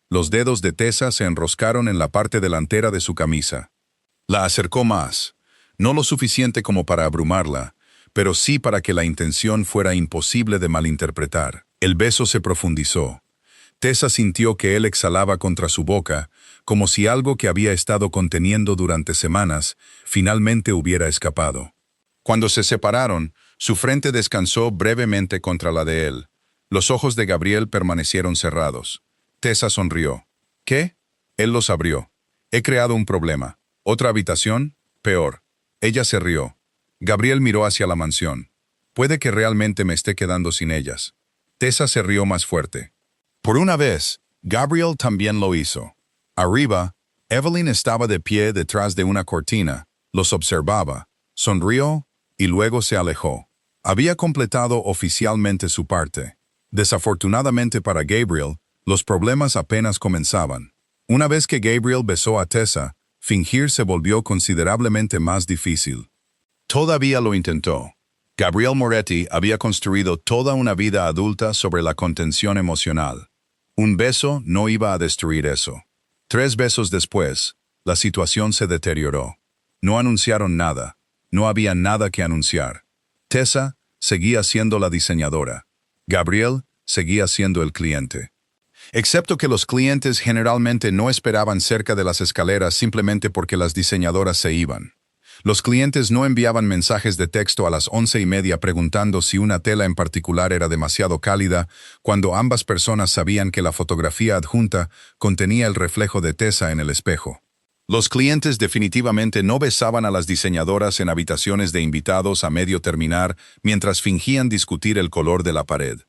Los dedos de Tessa se enroscaron en la parte delantera de su camisa. La acercó más, no lo suficiente como para abrumarla, pero sí para que la intención fuera imposible de malinterpretar. El beso se profundizó. Tessa sintió que él exhalaba contra su boca, como si algo que había estado conteniendo durante semanas finalmente hubiera escapado. Cuando se separaron, su frente descansó brevemente contra la de él. Los ojos de Gabriel permanecieron cerrados. Tessa sonrió. ¿Qué? Él los abrió. He creado un problema. ¿Otra habitación? Peor. Ella se rió. Gabriel miró hacia la mansión. Puede que realmente me esté quedando sin ellas. Tessa se rió más fuerte. Por una vez, Gabriel también lo hizo. Arriba, Evelyn estaba de pie detrás de una cortina, los observaba, sonrió y luego se alejó. Había completado oficialmente su parte. Desafortunadamente para Gabriel, los problemas apenas comenzaban. Una vez que Gabriel besó a Tessa, fingir se volvió considerablemente más difícil. Todavía lo intentó. Gabriel Moretti había construido toda una vida adulta sobre la contención emocional. Un beso no iba a destruir eso. 3 besos después, la situación se deterioró. No anunciaron nada. No había nada que anunciar. Tessa seguía siendo la diseñadora. Gabriel seguía siendo el cliente. Excepto que los clientes generalmente no esperaban cerca de las escaleras simplemente porque las diseñadoras se iban. Los clientes no enviaban mensajes de texto a las 11:30 preguntando si una tela en particular era demasiado cálida, cuando ambas personas sabían que la fotografía adjunta contenía el reflejo de Tessa en el espejo. Los clientes definitivamente no besaban a las diseñadoras en habitaciones de invitados a medio terminar mientras fingían discutir el color de la pared.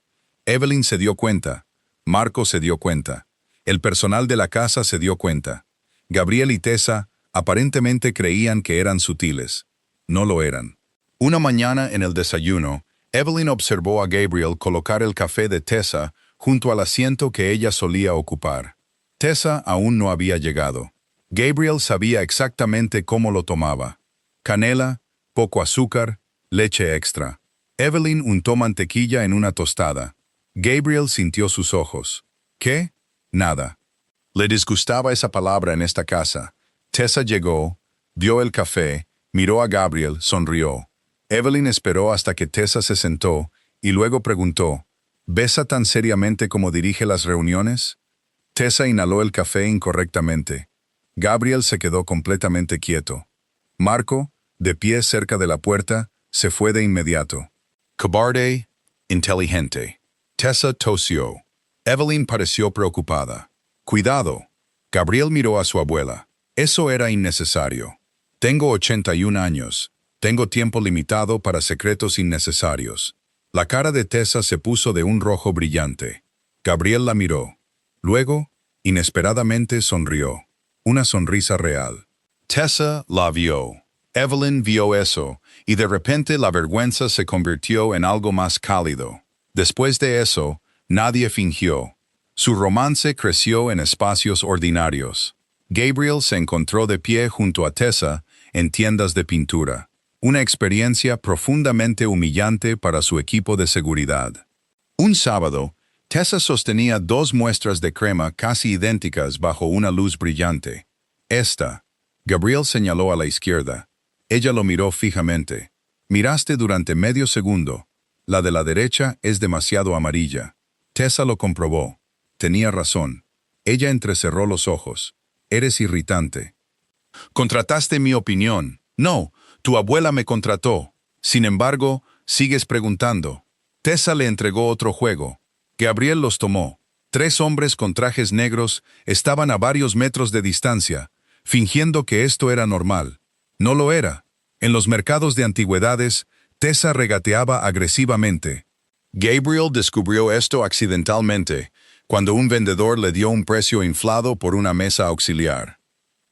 Evelyn se dio cuenta. Marco se dio cuenta. El personal de la casa se dio cuenta. Gabriel y Tessa aparentemente creían que eran sutiles. No lo eran. Una mañana en el desayuno, Evelyn observó a Gabriel colocar el café de Tessa junto al asiento que ella solía ocupar. Tessa aún no había llegado. Gabriel sabía exactamente cómo lo tomaba. Canela, poco azúcar, leche extra. Evelyn untó mantequilla en una tostada. Gabriel sintió sus ojos. ¿Qué? Nada. Le disgustaba esa palabra en esta casa. Tessa llegó, dio el café, miró a Gabriel, sonrió. Evelyn esperó hasta que Tessa se sentó y luego preguntó, ¿besa tan seriamente como dirige las reuniones? Tessa inhaló el café incorrectamente. Gabriel se quedó completamente quieto. Marco, de pie cerca de la puerta, se fue de inmediato. Cobarde, inteligente. Tessa tosió. Evelyn pareció preocupada. Cuidado. Gabriel miró a su abuela. Eso era innecesario. Tengo 81 años. Tengo tiempo limitado para secretos innecesarios. La cara de Tessa se puso de un rojo brillante. Gabriel la miró. Luego, inesperadamente sonrió. Una sonrisa real. Tessa la vio. Evelyn vio eso, y de repente la vergüenza se convirtió en algo más cálido. Después de eso, nadie fingió. Su romance creció en espacios ordinarios. Gabriel se encontró de pie junto a Tessa en tiendas de pintura. Una experiencia profundamente humillante para su equipo de seguridad. Un sábado, Tessa sostenía 2 muestras de crema casi idénticas bajo una luz brillante. Esta. Gabriel señaló a la izquierda. Ella lo miró fijamente. Miraste durante medio segundo. La de la derecha es demasiado amarilla. Tessa lo comprobó. Tenía razón. Ella entrecerró los ojos. Eres irritante. Contrataste mi opinión. No, tu abuela me contrató. Sin embargo, sigues preguntando. Tessa le entregó otro juego. Gabriel los tomó. 3 hombres con trajes negros estaban a varios metros de distancia, fingiendo que esto era normal. No lo era. En los mercados de antigüedades, Tessa regateaba agresivamente. Gabriel descubrió esto accidentalmente, cuando un vendedor le dio un precio inflado por una mesa auxiliar.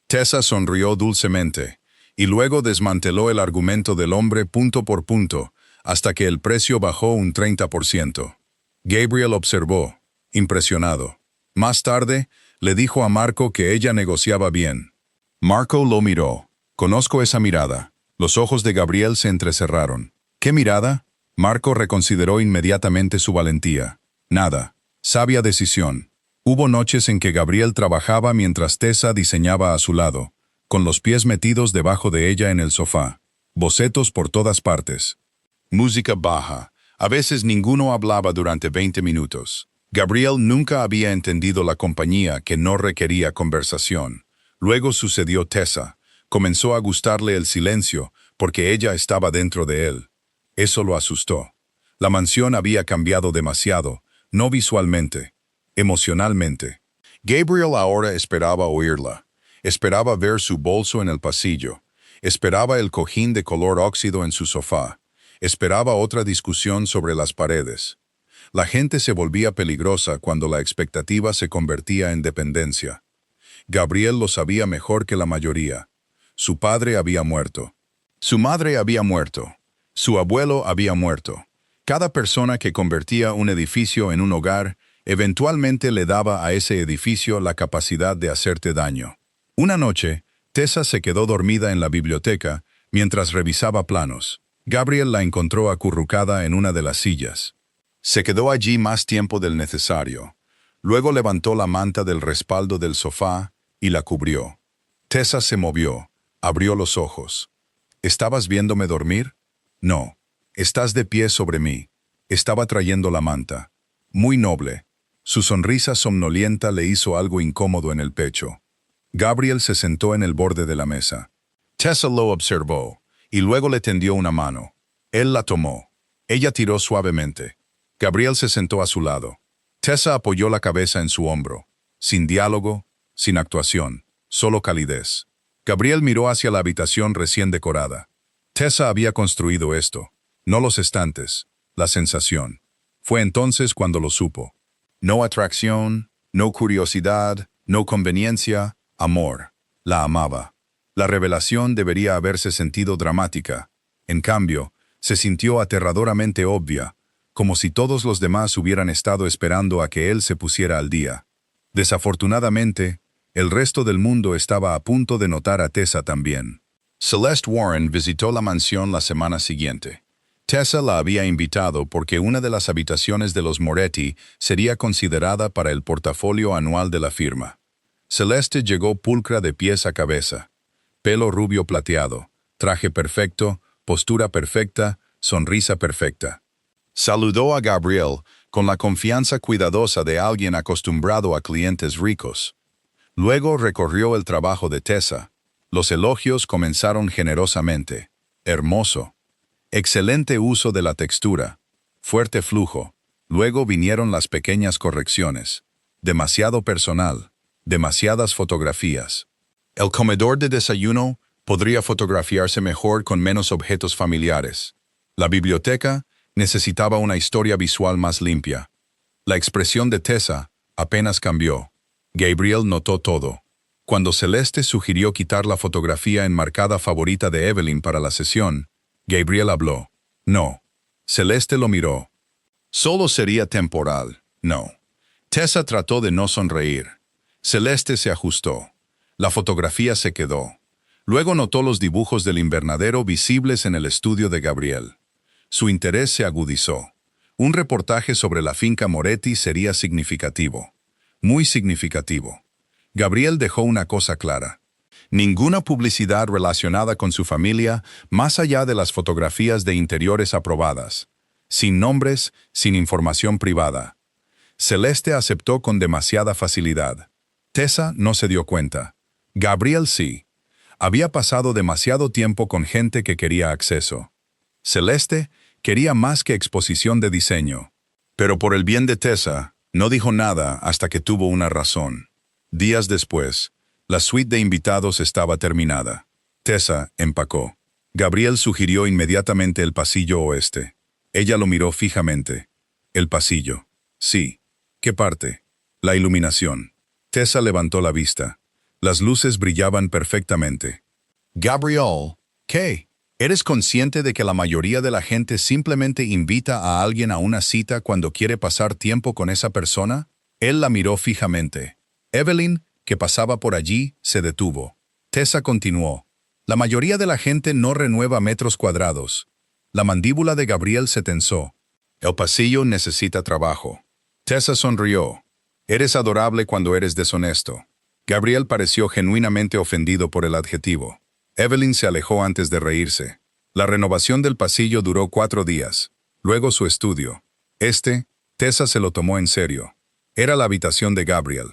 Tessa sonrió dulcemente, y luego desmanteló el argumento del hombre punto por punto, hasta que el precio bajó un 30%. Gabriel observó, impresionado. Más tarde, le dijo a Marco que ella negociaba bien. Marco lo miró. Conozco esa mirada. Los ojos de Gabriel se entrecerraron. ¿Qué mirada? Marco reconsideró inmediatamente su valentía. Nada. Sabia decisión. Hubo noches en que Gabriel trabajaba mientras Tessa diseñaba a su lado, con los pies metidos debajo de ella en el sofá. Bocetos por todas partes. Música baja. A veces ninguno hablaba durante 20 minutos. Gabriel nunca había entendido la compañía que no requería conversación. Luego sucedió Tessa. Comenzó a gustarle el silencio porque ella estaba dentro de él. Eso lo asustó. La mansión había cambiado demasiado, no visualmente, emocionalmente. Gabriel ahora esperaba oírla. Esperaba ver su bolso en el pasillo. Esperaba el cojín de color óxido en su sofá. Esperaba otra discusión sobre las paredes. La gente se volvía peligrosa cuando la expectativa se convertía en dependencia. Gabriel lo sabía mejor que la mayoría. Su padre había muerto. Su madre había muerto. Su abuelo había muerto. Cada persona que convertía un edificio en un hogar, eventualmente le daba a ese edificio la capacidad de hacerte daño. Una noche, Tessa se quedó dormida en la biblioteca, Mientras revisaba planos, Gabriel la encontró acurrucada en una de las sillas. Se quedó allí más tiempo del necesario. Luego levantó la manta del respaldo del sofá y la cubrió. Tessa se movió, abrió los ojos. ¿Estabas viéndome dormir? No. Estás de pie sobre mí. Estaba trayendo la manta. Muy noble. Su sonrisa somnolienta le hizo algo incómodo en el pecho. Gabriel se sentó en el borde de la mesa. Tessa lo observó, y luego le tendió una mano. Él la tomó. Ella tiró suavemente. Gabriel se sentó a su lado. Tessa apoyó la cabeza en su hombro. Sin diálogo, sin actuación, solo calidez. Gabriel miró hacia la habitación recién decorada. Tessa había construido esto, no los estantes, la sensación. Fue entonces cuando lo supo. No atracción, no curiosidad, no conveniencia, amor. La amaba. La revelación debería haberse sentido dramática. En cambio, se sintió aterradoramente obvia, como si todos los demás hubieran estado esperando a que él se pusiera al día. Desafortunadamente, el resto del mundo estaba a punto de notar a Tessa también. Celeste Warren visitó la mansión la semana siguiente. Tessa la había invitado porque una de las habitaciones de los Moretti sería considerada para el portafolio anual de la firma. Celeste llegó pulcra de pies a cabeza. Pelo rubio plateado, traje perfecto, postura perfecta, sonrisa perfecta. Saludó a Gabriel con la confianza cuidadosa de alguien acostumbrado a clientes ricos. Luego recorrió el trabajo de Tessa. Los elogios comenzaron generosamente. Hermoso. Excelente uso de la textura. Fuerte flujo. Luego vinieron las pequeñas correcciones. Demasiado personal. Demasiadas fotografías. El comedor de desayuno podría fotografiarse mejor con menos objetos familiares. La biblioteca necesitaba una historia visual más limpia. La expresión de Tessa apenas cambió. Gabriel notó todo. Cuando Celeste sugirió quitar la fotografía enmarcada favorita de Evelyn para la sesión, Gabriel habló. No. Celeste lo miró. Solo sería temporal. No. Tessa trató de no sonreír. Celeste se ajustó. La fotografía se quedó. Luego notó los dibujos del invernadero visibles en el estudio de Gabriel. Su interés se agudizó. Un reportaje sobre la finca Moretti sería significativo. Muy significativo. Gabriel dejó una cosa clara. Ninguna publicidad relacionada con su familia más allá de las fotografías de interiores aprobadas. Sin nombres, sin información privada. Celeste aceptó con demasiada facilidad. Tessa no se dio cuenta. Gabriel sí. Había pasado demasiado tiempo con gente que quería acceso. Celeste quería más que exposición de diseño. Pero por el bien de Tessa, no dijo nada hasta que tuvo una razón. Días después, la suite de invitados estaba terminada. Tessa empacó. Gabriel sugirió inmediatamente el pasillo oeste. Ella lo miró fijamente. El pasillo. Sí. ¿Qué parte? La iluminación. Tessa levantó la vista. Las luces brillaban perfectamente. Gabriel, ¿qué? ¿Eres consciente de que la mayoría de la gente simplemente invita a alguien a una cita cuando quiere pasar tiempo con esa persona? Él la miró fijamente. Evelyn, que pasaba por allí, se detuvo. Tessa continuó. La mayoría de la gente no renueva metros cuadrados. La mandíbula de Gabriel se tensó. El pasillo necesita trabajo. Tessa sonrió. Eres adorable cuando eres deshonesto. Gabriel pareció genuinamente ofendido por el adjetivo. Evelyn se alejó antes de reírse. La renovación del pasillo duró 4 días. Luego su estudio. Tessa se lo tomó en serio. Era la habitación de Gabriel.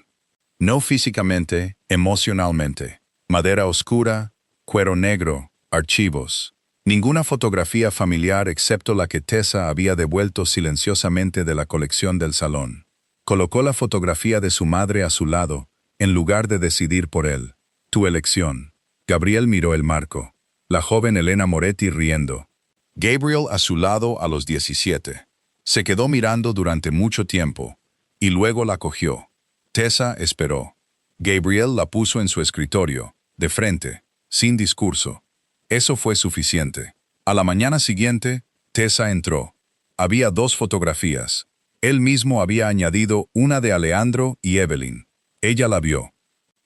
No físicamente, emocionalmente. Madera oscura, cuero negro, archivos. Ninguna fotografía familiar excepto la que Tessa había devuelto silenciosamente de la colección del salón. Colocó la fotografía de su madre a su lado, en lugar de decidir por él. Tu elección. Gabriel miró el marco. La joven Elena Moretti riendo. Gabriel a su lado a los 17. Se quedó mirando durante mucho tiempo, y luego la cogió. Tessa esperó. Gabriel la puso en su escritorio, de frente, sin discurso. Eso fue suficiente. A la mañana siguiente, Tessa entró. Había 2 fotografías. Él mismo había añadido una de Alejandro y Evelyn. Ella la vio.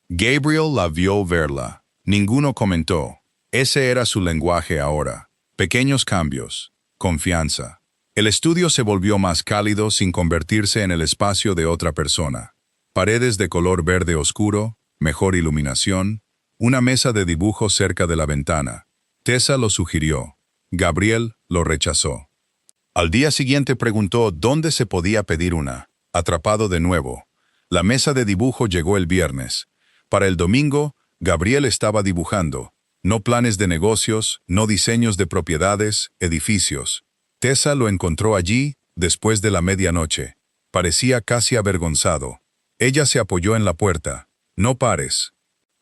Gabriel la vio verla. Ninguno comentó. Ese era su lenguaje ahora. Pequeños cambios. Confianza. El estudio se volvió más cálido sin convertirse en el espacio de otra persona. Paredes de color verde oscuro, mejor iluminación, una mesa de dibujo cerca de la ventana. Tessa lo sugirió. Gabriel lo rechazó. Al día siguiente preguntó dónde se podía pedir una. Atrapado de nuevo. La mesa de dibujo llegó el viernes. Para el domingo, Gabriel estaba dibujando. No planes de negocios, no diseños de propiedades, edificios. Tessa lo encontró allí, después de la medianoche. Parecía casi avergonzado. Ella se apoyó en la puerta. No pares.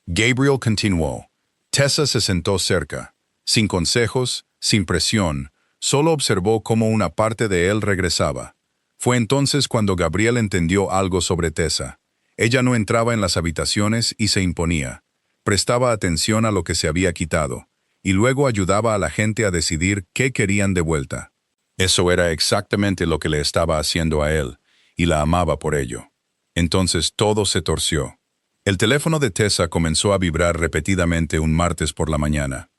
Gabriel continuó. Tessa se sentó cerca. Sin consejos, sin presión, solo observó cómo una parte de él regresaba. Fue entonces cuando Gabriel entendió algo sobre Tessa. Ella no entraba en las habitaciones y se imponía. Prestaba atención a lo que se había quitado, y luego ayudaba a la gente a decidir qué querían de vuelta. Eso era exactamente lo que le estaba haciendo a él, y la amaba por ello. Entonces todo se torció. El teléfono de Tessa comenzó a vibrar repetidamente un martes por la mañana.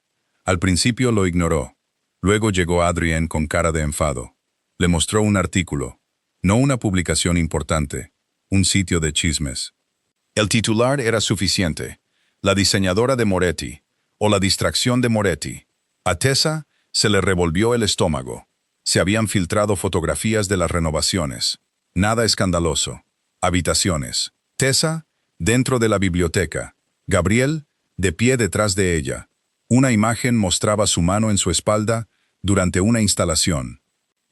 Al principio lo ignoró. Luego llegó Adrienne con cara de enfado. Le mostró un artículo. No una publicación importante, un sitio de chismes. El titular era suficiente. La diseñadora de Moretti, o la distracción de Moretti. A Tessa se le revolvió el estómago. Se habían filtrado fotografías de las renovaciones. Nada escandaloso. Habitaciones. Tessa, dentro de la biblioteca. Gabriel, de pie detrás de ella. Una imagen mostraba su mano en su espalda durante una instalación.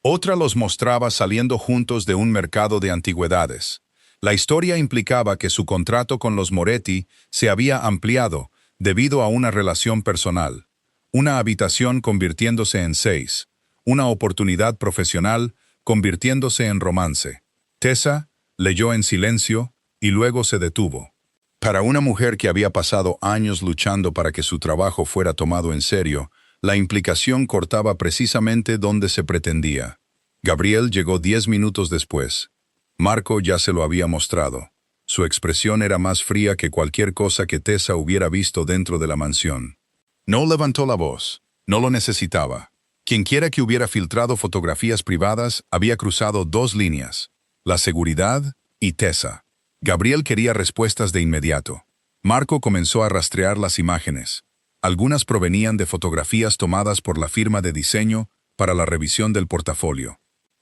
Otra los mostraba saliendo juntos de un mercado de antigüedades. La historia implicaba que su contrato con los Moretti se había ampliado debido a una relación personal. Una habitación convirtiéndose en 6. Una oportunidad profesional convirtiéndose en romance. Tessa leyó en silencio y luego se detuvo. Para una mujer que había pasado años luchando para que su trabajo fuera tomado en serio, la implicación cortaba precisamente donde se pretendía. Gabriel llegó 10 minutos después. Marco ya se lo había mostrado. Su expresión era más fría que cualquier cosa que Tessa hubiera visto dentro de la mansión. No levantó la voz. No lo necesitaba. Quienquiera que hubiera filtrado fotografías privadas había cruzado 2 líneas. La seguridad y Tessa. Gabriel quería respuestas de inmediato. Marco comenzó a rastrear las imágenes. Algunas provenían de fotografías tomadas por la firma de diseño para la revisión del portafolio.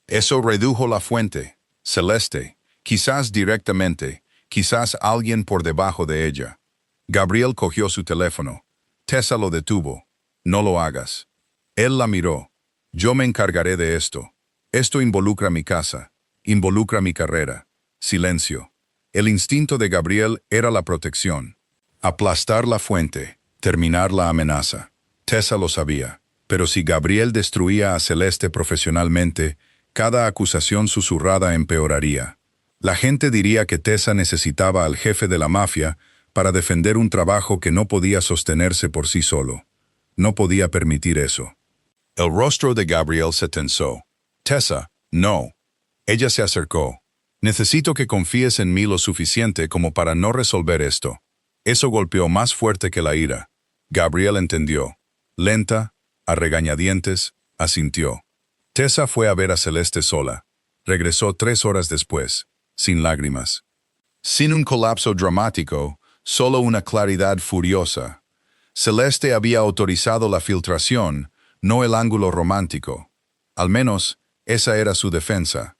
Eso redujo la fuente. Celeste, quizás directamente, quizás alguien por debajo de ella. Gabriel cogió su teléfono. Tessa lo detuvo. No lo hagas. Él la miró. Yo me encargaré de esto. Esto involucra mi casa. Involucra mi carrera. Silencio. El instinto de Gabriel era la protección. Aplastar la fuente. Terminar la amenaza. Tessa lo sabía. Pero si Gabriel destruía a Celeste profesionalmente, cada acusación susurrada empeoraría. La gente diría que Tessa necesitaba al jefe de la mafia para defender un trabajo que no podía sostenerse por sí solo. No podía permitir eso. El rostro de Gabriel se tensó. Tessa, no. Ella se acercó. Necesito que confíes en mí lo suficiente como para no resolver esto. Eso golpeó más fuerte que la ira. Gabriel entendió. Lenta, a regañadientes, asintió. Tessa fue a ver a Celeste sola. Regresó 3 horas después, sin lágrimas. Sin un colapso dramático, solo una claridad furiosa. Celeste había autorizado la filtración, no el ángulo romántico. Al menos, esa era su defensa.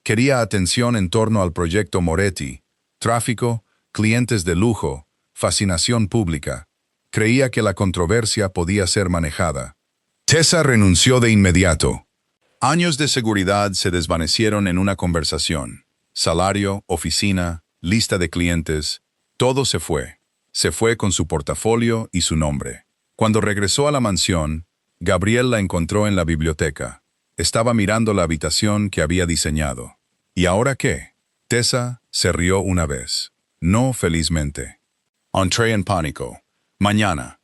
Quería atención en torno al proyecto Moretti, tráfico, clientes de lujo, fascinación pública. Creía que la controversia podía ser manejada. Tessa renunció de inmediato. Años de seguridad se desvanecieron en una conversación. Salario, oficina, lista de clientes, todo se fue. Se fue con su portafolio y su nombre. Cuando regresó a la mansión, Gabriel la encontró en la biblioteca. Estaba mirando la habitación que había diseñado. ¿Y ahora qué? Tessa se rió una vez. No felizmente. Entré en pánico. Mañana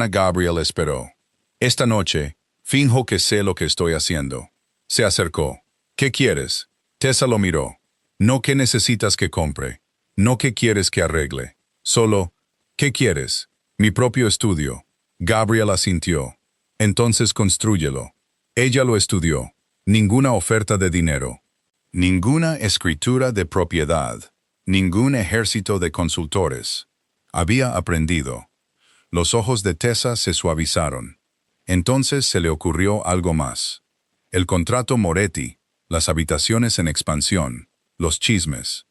Gabriel esperó. Esta noche, finjo que sé lo que estoy haciendo. Se acercó. ¿Qué quieres? Tessa lo miró. No qué necesitas que compre. No qué quieres que arregle. Solo, ¿qué quieres? Mi propio estudio. Gabriel asintió. Entonces constrúyelo. Ella lo estudió. Ninguna oferta de dinero. Ninguna escritura de propiedad. Ningún ejército de consultores. Había aprendido. Los ojos de Tessa se suavizaron. Entonces se le ocurrió algo más. El contrato Moretti, las habitaciones en expansión, los chismes.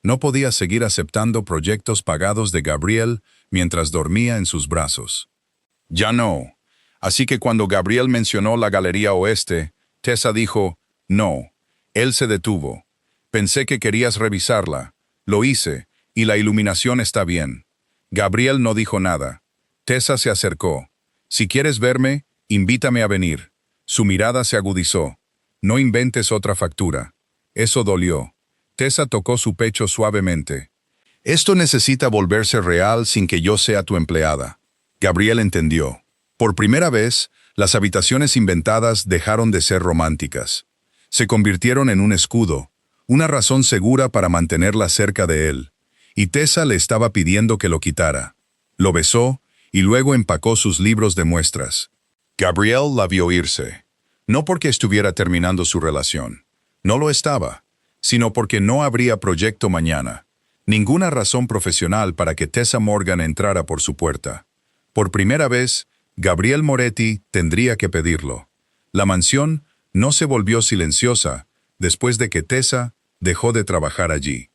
No podía seguir aceptando proyectos pagados de Gabriel mientras dormía en sus brazos. Ya no. Así que cuando Gabriel mencionó la Galería Oeste, Tessa dijo, no. Él se detuvo. Pensé que querías revisarla. Lo hice, y la iluminación está bien. Gabriel no dijo nada. Tessa se acercó. Si quieres verme, invítame a venir. Su mirada se agudizó. No inventes otra factura. Eso dolió. Tessa tocó su pecho suavemente. Esto necesita volverse real sin que yo sea tu empleada. Gabriel entendió. Por primera vez, las habitaciones inventadas dejaron de ser románticas. Se convirtieron en un escudo, una razón segura para mantenerla cerca de él. Y Tessa le estaba pidiendo que lo quitara. Lo besó y luego empacó sus libros de muestras. Gabriel la vio irse. No porque estuviera terminando su relación. No lo estaba, sino porque no habría proyecto mañana. Ninguna razón profesional para que Tessa Morgan entrara por su puerta. Por primera vez, Gabriel Moretti tendría que pedirlo. La mansión no se volvió silenciosa después de que Tessa dejó de trabajar allí.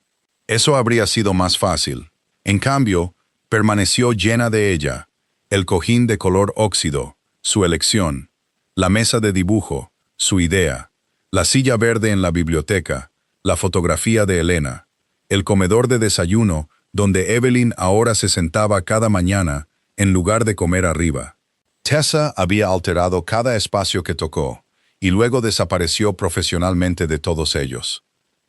Eso habría sido más fácil. En cambio, permaneció llena de ella. El cojín de color óxido, su elección. La mesa de dibujo, su idea. La silla verde en la biblioteca, la fotografía de Elena. El comedor de desayuno, donde Evelyn ahora se sentaba cada mañana, en lugar de comer arriba. Tessa había alterado cada espacio que tocó, y luego desapareció profesionalmente de todos ellos.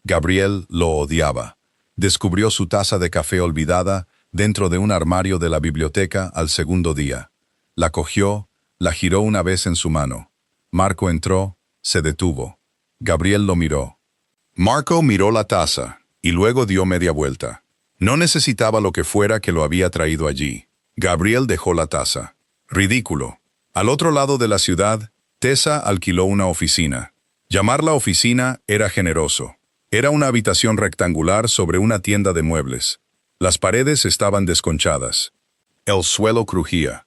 Gabriel lo odiaba. Descubrió su taza de café olvidada dentro de un armario de la biblioteca al segundo día. La cogió, la giró una vez en su mano. Marco entró, se detuvo. Gabriel lo miró. Marco miró la taza, y luego dio media vuelta. No necesitaba lo que fuera que lo había traído allí. Gabriel dejó la taza. Ridículo. Al otro lado de la ciudad, Tessa alquiló una oficina. Llamarla oficina era generoso. Era una habitación rectangular sobre una tienda de muebles. Las paredes estaban desconchadas. El suelo crujía.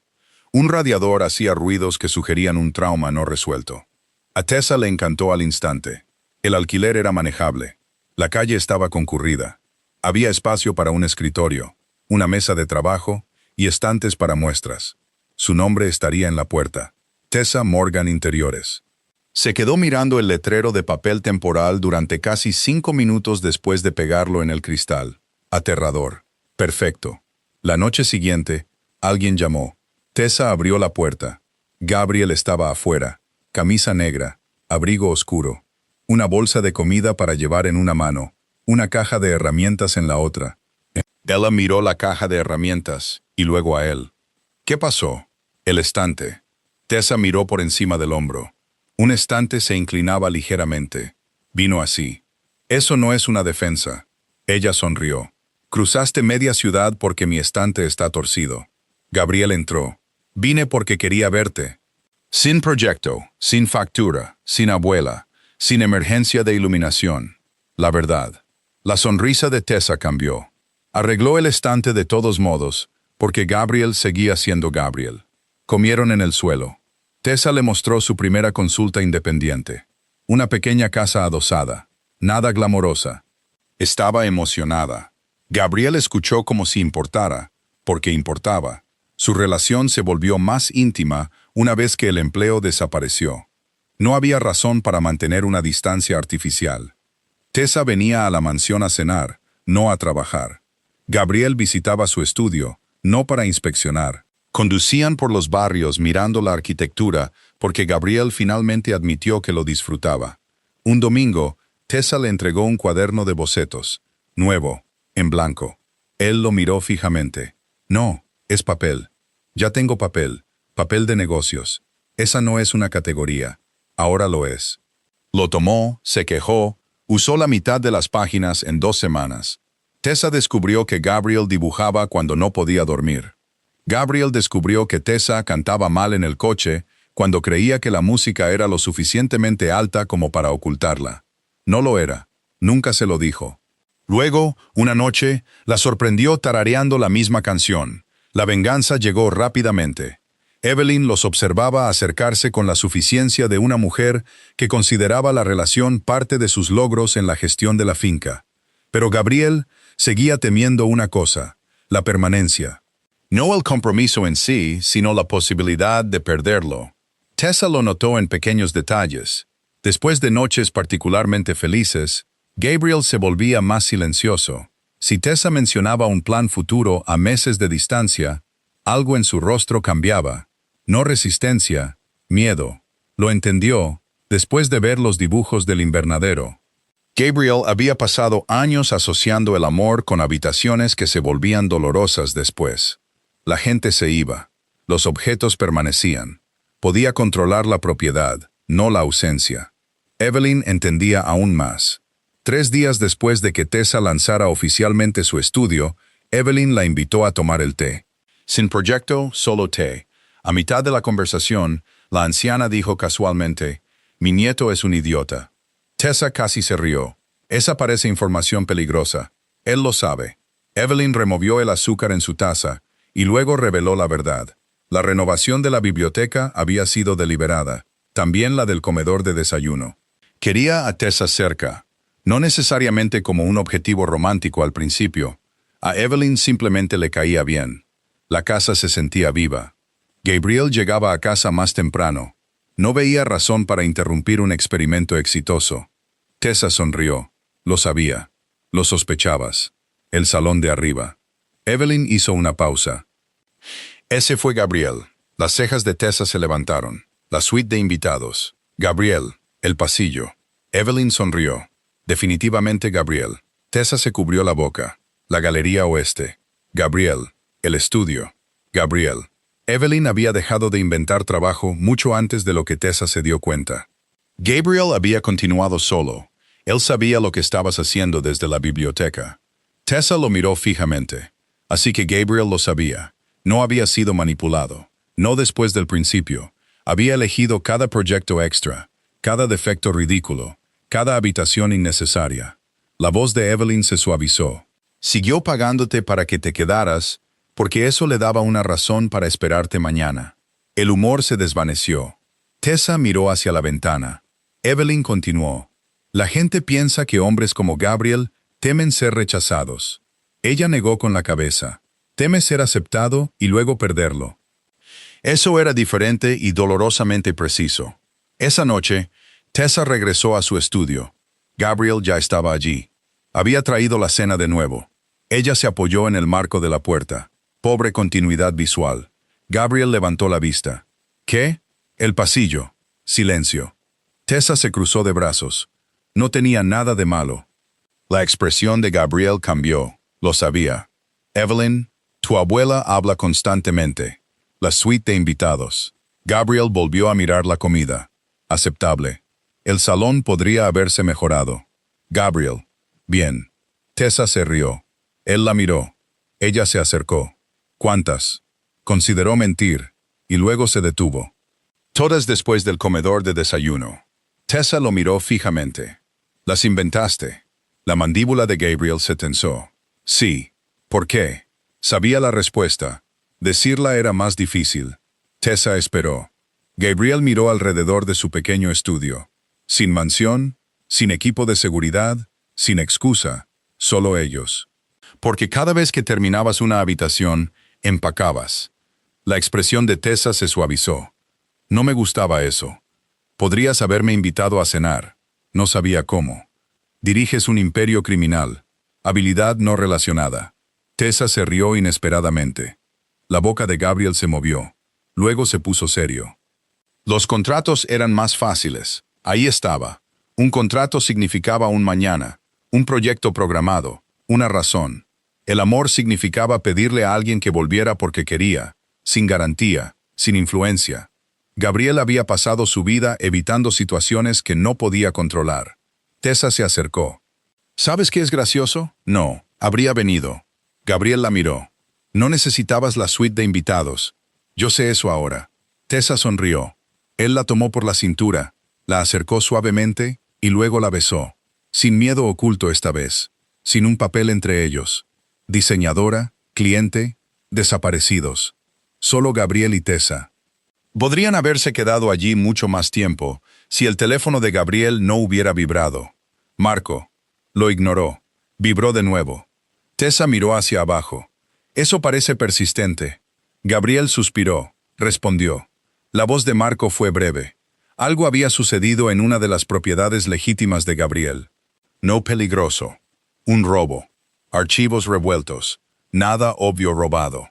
Un radiador hacía ruidos que sugerían un trauma no resuelto. A Tessa le encantó al instante. El alquiler era manejable. La calle estaba concurrida. Había espacio para un escritorio, una mesa de trabajo y estantes para muestras. Su nombre estaría en la puerta. Tessa Morgan Interiores. Se quedó mirando el letrero de papel temporal durante casi 5 minutos después de pegarlo en el cristal. Aterrador. Perfecto. La noche siguiente, alguien llamó. Tessa abrió la puerta. Gabriel estaba afuera. Camisa negra, abrigo oscuro. Una bolsa de comida para llevar en una mano. Una caja de herramientas en la otra. Ella miró la caja de herramientas y luego a él. ¿Qué pasó? El estante. Tessa miró por encima del hombro. Un estante se inclinaba ligeramente. Vino así. Eso no es una defensa. Ella sonrió. Cruzaste media ciudad porque mi estante está torcido. Gabriel entró. Vine porque quería verte. Sin proyecto, sin factura, sin abuela, sin emergencia de iluminación. La verdad. La sonrisa de Tessa cambió. Arregló el estante de todos modos, porque Gabriel seguía siendo Gabriel. Comieron en el suelo. Tessa le mostró su primera consulta independiente. Una pequeña casa adosada. Nada glamorosa. Estaba emocionada. Gabriel escuchó como si importara, porque importaba. Su relación se volvió más íntima una vez que el empleo desapareció. No había razón para mantener una distancia artificial. Tessa venía a la mansión a cenar, no a trabajar. Gabriel visitaba su estudio, no para inspeccionar. Conducían por los barrios mirando la arquitectura porque Gabriel finalmente admitió que lo disfrutaba. Un domingo, Tessa le entregó un cuaderno de bocetos, nuevo, en blanco. Él lo miró fijamente. No, es papel. Ya tengo papel, papel de negocios. Esa no es una categoría. Ahora lo es. Lo tomó, se quejó, usó la mitad de las páginas en 2 semanas. Tessa descubrió que Gabriel dibujaba cuando no podía dormir. Gabriel descubrió que Tessa cantaba mal en el coche cuando creía que la música era lo suficientemente alta como para ocultarla. No lo era. Nunca se lo dijo. Luego, una noche, la sorprendió tarareando la misma canción. La venganza llegó rápidamente. Evelyn los observaba acercarse con la suficiencia de una mujer que consideraba la relación parte de sus logros en la gestión de la finca. Pero Gabriel seguía temiendo una cosa: la permanencia. No el compromiso en sí, sino la posibilidad de perderlo. Tessa lo notó en pequeños detalles. Después de noches particularmente felices, Gabriel se volvía más silencioso. Si Tessa mencionaba un plan futuro a meses de distancia, algo en su rostro cambiaba. No resistencia, miedo. Lo entendió después de ver los dibujos del invernadero. Gabriel había pasado años asociando el amor con habitaciones que se volvían dolorosas después. La gente se iba. Los objetos permanecían. Podía controlar la propiedad, no la ausencia. Evelyn entendía aún más. 3 días después de que Tessa lanzara oficialmente su estudio, Evelyn la invitó a tomar el té. Sin proyecto, solo té. A mitad de la conversación, la anciana dijo casualmente: «Mi nieto es un idiota». Tessa casi se rió. «Esa parece información peligrosa. Él lo sabe». Evelyn removió el azúcar en su taza y luego reveló la verdad. La renovación de la biblioteca había sido deliberada, también la del comedor de desayuno. Quería a Tessa cerca, no necesariamente como un objetivo romántico al principio. A Evelyn simplemente le caía bien. La casa se sentía viva. Gabriel llegaba a casa más temprano. No veía razón para interrumpir un experimento exitoso. Tessa sonrió. Lo sabía. Lo sospechabas. El salón de arriba. Evelyn hizo una pausa. Ese fue Gabriel. Las cejas de Tessa se levantaron. La suite de invitados. Gabriel. El pasillo. Evelyn sonrió. Definitivamente Gabriel. Tessa se cubrió la boca. La galería oeste. Gabriel. El estudio. Gabriel. Evelyn había dejado de inventar trabajo mucho antes de lo que Tessa se dio cuenta. Gabriel había continuado solo. Él sabía lo que estabas haciendo desde la biblioteca. Tessa lo miró fijamente. Así que Gabriel lo sabía. No había sido manipulado. No después del principio. Había elegido cada proyecto extra, cada defecto ridículo, cada habitación innecesaria. La voz de Evelyn se suavizó. Siguió pagándote para que te quedaras, porque eso le daba una razón para esperarte mañana. El humor se desvaneció. Tessa miró hacia la ventana. Evelyn continuó. La gente piensa que hombres como Gabriel temen ser rechazados. Ella negó con la cabeza. Teme ser aceptado y luego perderlo. Eso era diferente y dolorosamente preciso. Esa noche, Tessa regresó a su estudio. Gabriel ya estaba allí. Había traído la cena de nuevo. Ella se apoyó en el marco de la puerta. Pobre continuidad visual. Gabriel levantó la vista. ¿Qué? El pasillo. Silencio. Tessa se cruzó de brazos. No tenía nada de malo. La expresión de Gabriel cambió. Lo sabía. Evelyn, tu abuela habla constantemente. La suite de invitados. Gabriel volvió a mirar la comida. Aceptable. El salón podría haberse mejorado. Gabriel. Bien. Tessa se rió. Él la miró. Ella se acercó. ¿Cuántas? Consideró mentir, y luego se detuvo. Todas después del comedor de desayuno. Tessa lo miró fijamente. Las inventaste. La mandíbula de Gabriel se tensó. Sí. ¿Por qué? Sabía la respuesta. Decirla era más difícil. Tessa esperó. Gabriel miró alrededor de su pequeño estudio. Sin mansión, sin equipo de seguridad, sin excusa, solo ellos. Porque cada vez que terminabas una habitación, empacabas. La expresión de Tessa se suavizó. No me gustaba eso. Podrías haberme invitado a cenar. No sabía cómo. Diriges un imperio criminal. Habilidad no relacionada. Tessa se rió inesperadamente. La boca de Gabriel se movió. Luego se puso serio. Los contratos eran más fáciles. Ahí estaba. Un contrato significaba un mañana, un proyecto programado, una razón. El amor significaba pedirle a alguien que volviera porque quería, sin garantía, sin influencia. Gabriel había pasado su vida evitando situaciones que no podía controlar. Tessa se acercó. ¿Sabes qué es gracioso? No, habría venido. Gabriel la miró. No necesitabas la suite de invitados. Yo sé eso ahora. Tessa sonrió. Él la tomó por la cintura, la acercó suavemente y luego la besó. Sin miedo oculto esta vez. Sin un papel entre ellos. Diseñadora, cliente, desaparecidos. Solo Gabriel y Tessa. Podrían haberse quedado allí mucho más tiempo si el teléfono de Gabriel no hubiera vibrado. Marco. Lo ignoró. Vibró de nuevo. Tessa miró hacia abajo. Eso parece persistente. Gabriel suspiró. Respondió. La voz de Marco fue breve. Algo había sucedido en una de las propiedades legítimas de Gabriel. No peligroso. Un robo. Archivos revueltos. Nada obvio robado.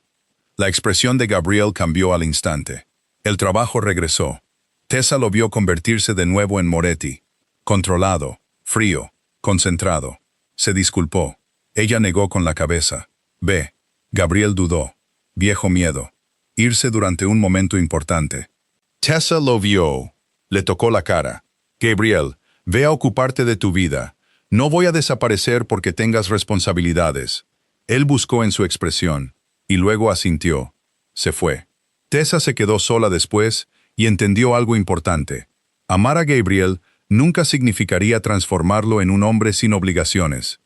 La expresión de Gabriel cambió al instante. El trabajo regresó. Tessa lo vio convertirse de nuevo en Moretti. Controlado, frío, concentrado. Se disculpó. Ella negó con la cabeza. Ve. Gabriel dudó. Viejo miedo. Irse durante un momento importante. Tessa lo vio. Le tocó la cara. Gabriel, ve a ocuparte de tu vida. No voy a desaparecer porque tengas responsabilidades. Él buscó en su expresión, y luego asintió. Se fue. Tessa se quedó sola después y entendió algo importante. Amar a Gabriel nunca significaría transformarlo en un hombre sin obligaciones.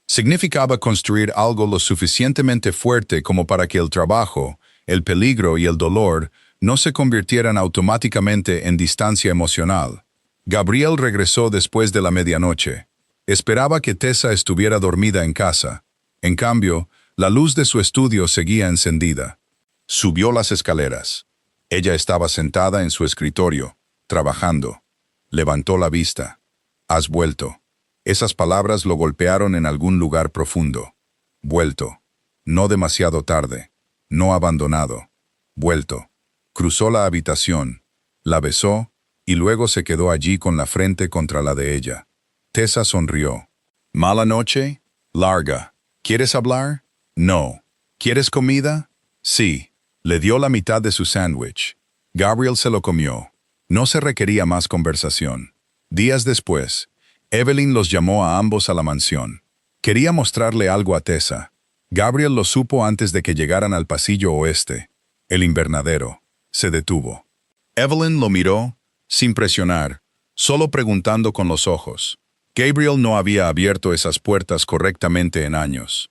Significaba construir algo lo suficientemente fuerte como para que el trabajo, el peligro y el dolor no se convirtieran automáticamente en distancia emocional. Gabriel regresó después de la medianoche. Esperaba que Tessa estuviera dormida en casa. En cambio, la luz de su estudio seguía encendida. Subió las escaleras. Ella estaba sentada en su escritorio, trabajando. Levantó la vista. «Has vuelto». Esas palabras lo golpearon en algún lugar profundo. Vuelto. No demasiado tarde. No abandonado. Vuelto. Cruzó la habitación. La besó y luego se quedó allí con la frente contra la de ella. Tessa sonrió. «¿Mala noche?» «Larga. ¿Quieres hablar?» «No». «¿Quieres comida?» «Sí». Le dio la mitad de su sándwich. Gabriel se lo comió. No se requería más conversación. Días después, Evelyn los llamó a ambos a la mansión. Quería mostrarle algo a Tessa. Gabriel lo supo antes de que llegaran al pasillo oeste. El invernadero. Se detuvo. Evelyn lo miró, sin presionar, solo preguntando con los ojos. Gabriel no había abierto esas puertas correctamente en años.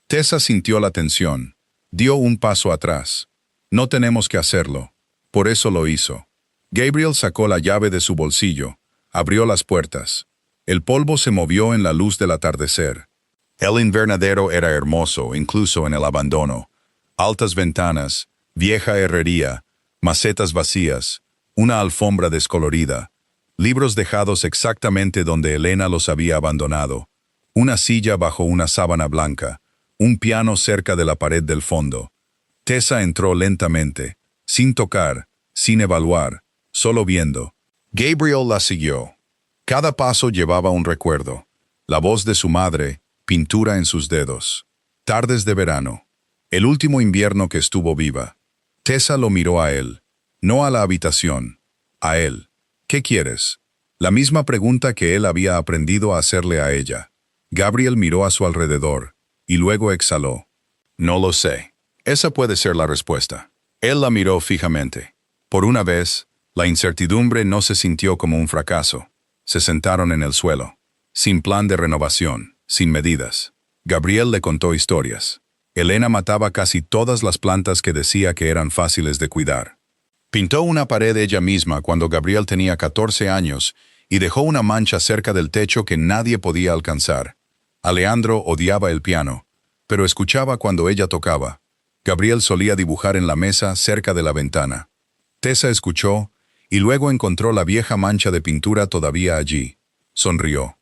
Tessa sintió la tensión. Dio un paso atrás. No tenemos que hacerlo. Por eso lo hizo. Gabriel sacó la llave de su bolsillo. Abrió las puertas. El polvo se movió en la luz del atardecer. El invernadero era hermoso, incluso en el abandono. Altas ventanas, vieja herrería, macetas vacías, una alfombra descolorida, libros dejados exactamente donde Elena los había abandonado, una silla bajo una sábana blanca, un piano cerca de la pared del fondo. Tessa entró lentamente, sin tocar, sin evaluar, solo viendo. Gabriel la siguió. Cada paso llevaba un recuerdo. La voz de su madre, pintura en sus dedos. Tardes de verano. El último invierno que estuvo viva. Tessa lo miró a él. No a la habitación. A él. ¿Qué quieres? La misma pregunta que él había aprendido a hacerle a ella. Gabriel miró a su alrededor, y luego exhaló. No lo sé. Esa puede ser la respuesta. Él la miró fijamente. Por una vez, la incertidumbre no se sintió como un fracaso. Se sentaron en el suelo. Sin plan de renovación, sin medidas. Gabriel le contó historias. Elena mataba casi todas las plantas que decía que eran fáciles de cuidar. Pintó una pared ella misma cuando Gabriel tenía 14 años y dejó una mancha cerca del techo que nadie podía alcanzar. Alejandro odiaba el piano, pero escuchaba cuando ella tocaba. Gabriel solía dibujar en la mesa cerca de la ventana. Tessa escuchó y luego encontró la vieja mancha de pintura todavía allí. Sonrió.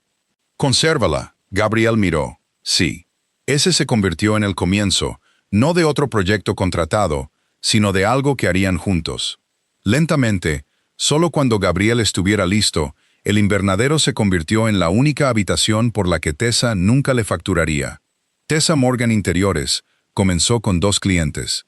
«Consérvala», Gabriel miró. Sí. Ese se convirtió en el comienzo, no de otro proyecto contratado, sino de algo que harían juntos. Lentamente, solo cuando Gabriel estuviera listo, el invernadero se convirtió en la única habitación por la que Tessa nunca le facturaría. Tessa Morgan Interiores comenzó con 2 clientes.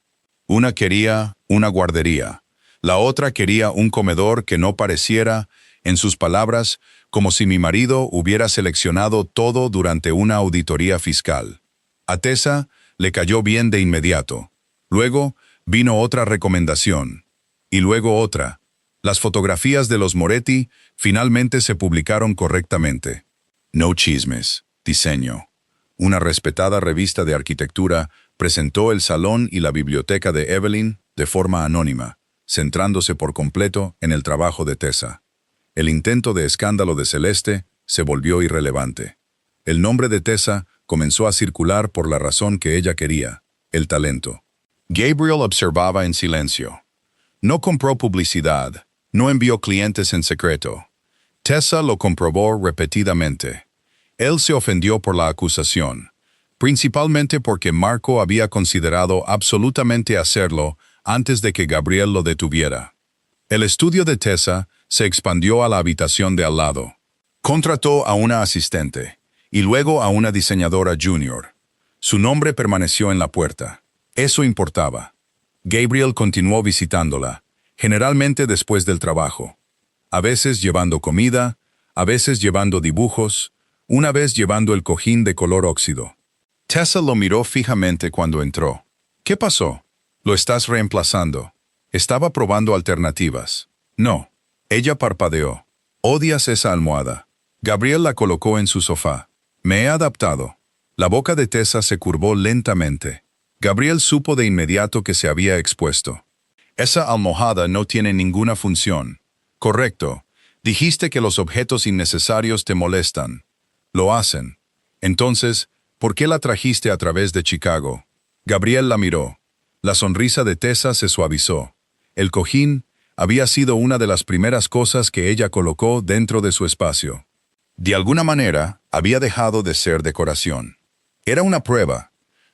Una quería una guardería. La otra quería un comedor que no pareciera, en sus palabras, como si mi marido hubiera seleccionado todo durante una auditoría fiscal. A Tessa Le cayó bien de inmediato. Luego vino otra recomendación. Y luego otra. Las fotografías de los Moretti finalmente se publicaron correctamente. No chismes. Diseño. Una respetada revista de arquitectura presentó el salón y la biblioteca de Evelyn de forma anónima, centrándose por completo en el trabajo de Tessa. El intento de escándalo de Celeste se volvió irrelevante. El nombre de Tessa comenzó a circular por la razón que ella quería, el talento. Gabriel observaba en silencio. No compró publicidad, no envió clientes en secreto. Tessa lo comprobó repetidamente. Él se ofendió por la acusación, principalmente porque Marco había considerado absolutamente hacerlo antes de que Gabriel lo detuviera. El estudio de Tessa se expandió a la habitación de al lado. Contrató a una asistente y luego a una diseñadora junior. Su nombre permaneció en la puerta. Eso importaba. Gabriel continuó visitándola, generalmente después del trabajo. A veces llevando comida, a veces llevando dibujos, una vez llevando el cojín de color óxido. Tessa lo miró fijamente cuando entró. ¿Qué pasó? Lo estás reemplazando. Estaba probando alternativas. No. Ella parpadeó. ¿Odias esa almohada? Gabriel la colocó en su sofá. Me he adaptado. La boca de Tessa se curvó lentamente. Gabriel supo de inmediato que se había expuesto. Esa almohada no tiene ninguna función. Correcto. Dijiste que los objetos innecesarios te molestan. Lo hacen. Entonces, ¿por qué la trajiste a través de Chicago? Gabriel la miró. La sonrisa de Tessa se suavizó. El cojín había sido una de las primeras cosas que ella colocó dentro de su espacio. De alguna manera, había dejado de ser decoración. Era una prueba.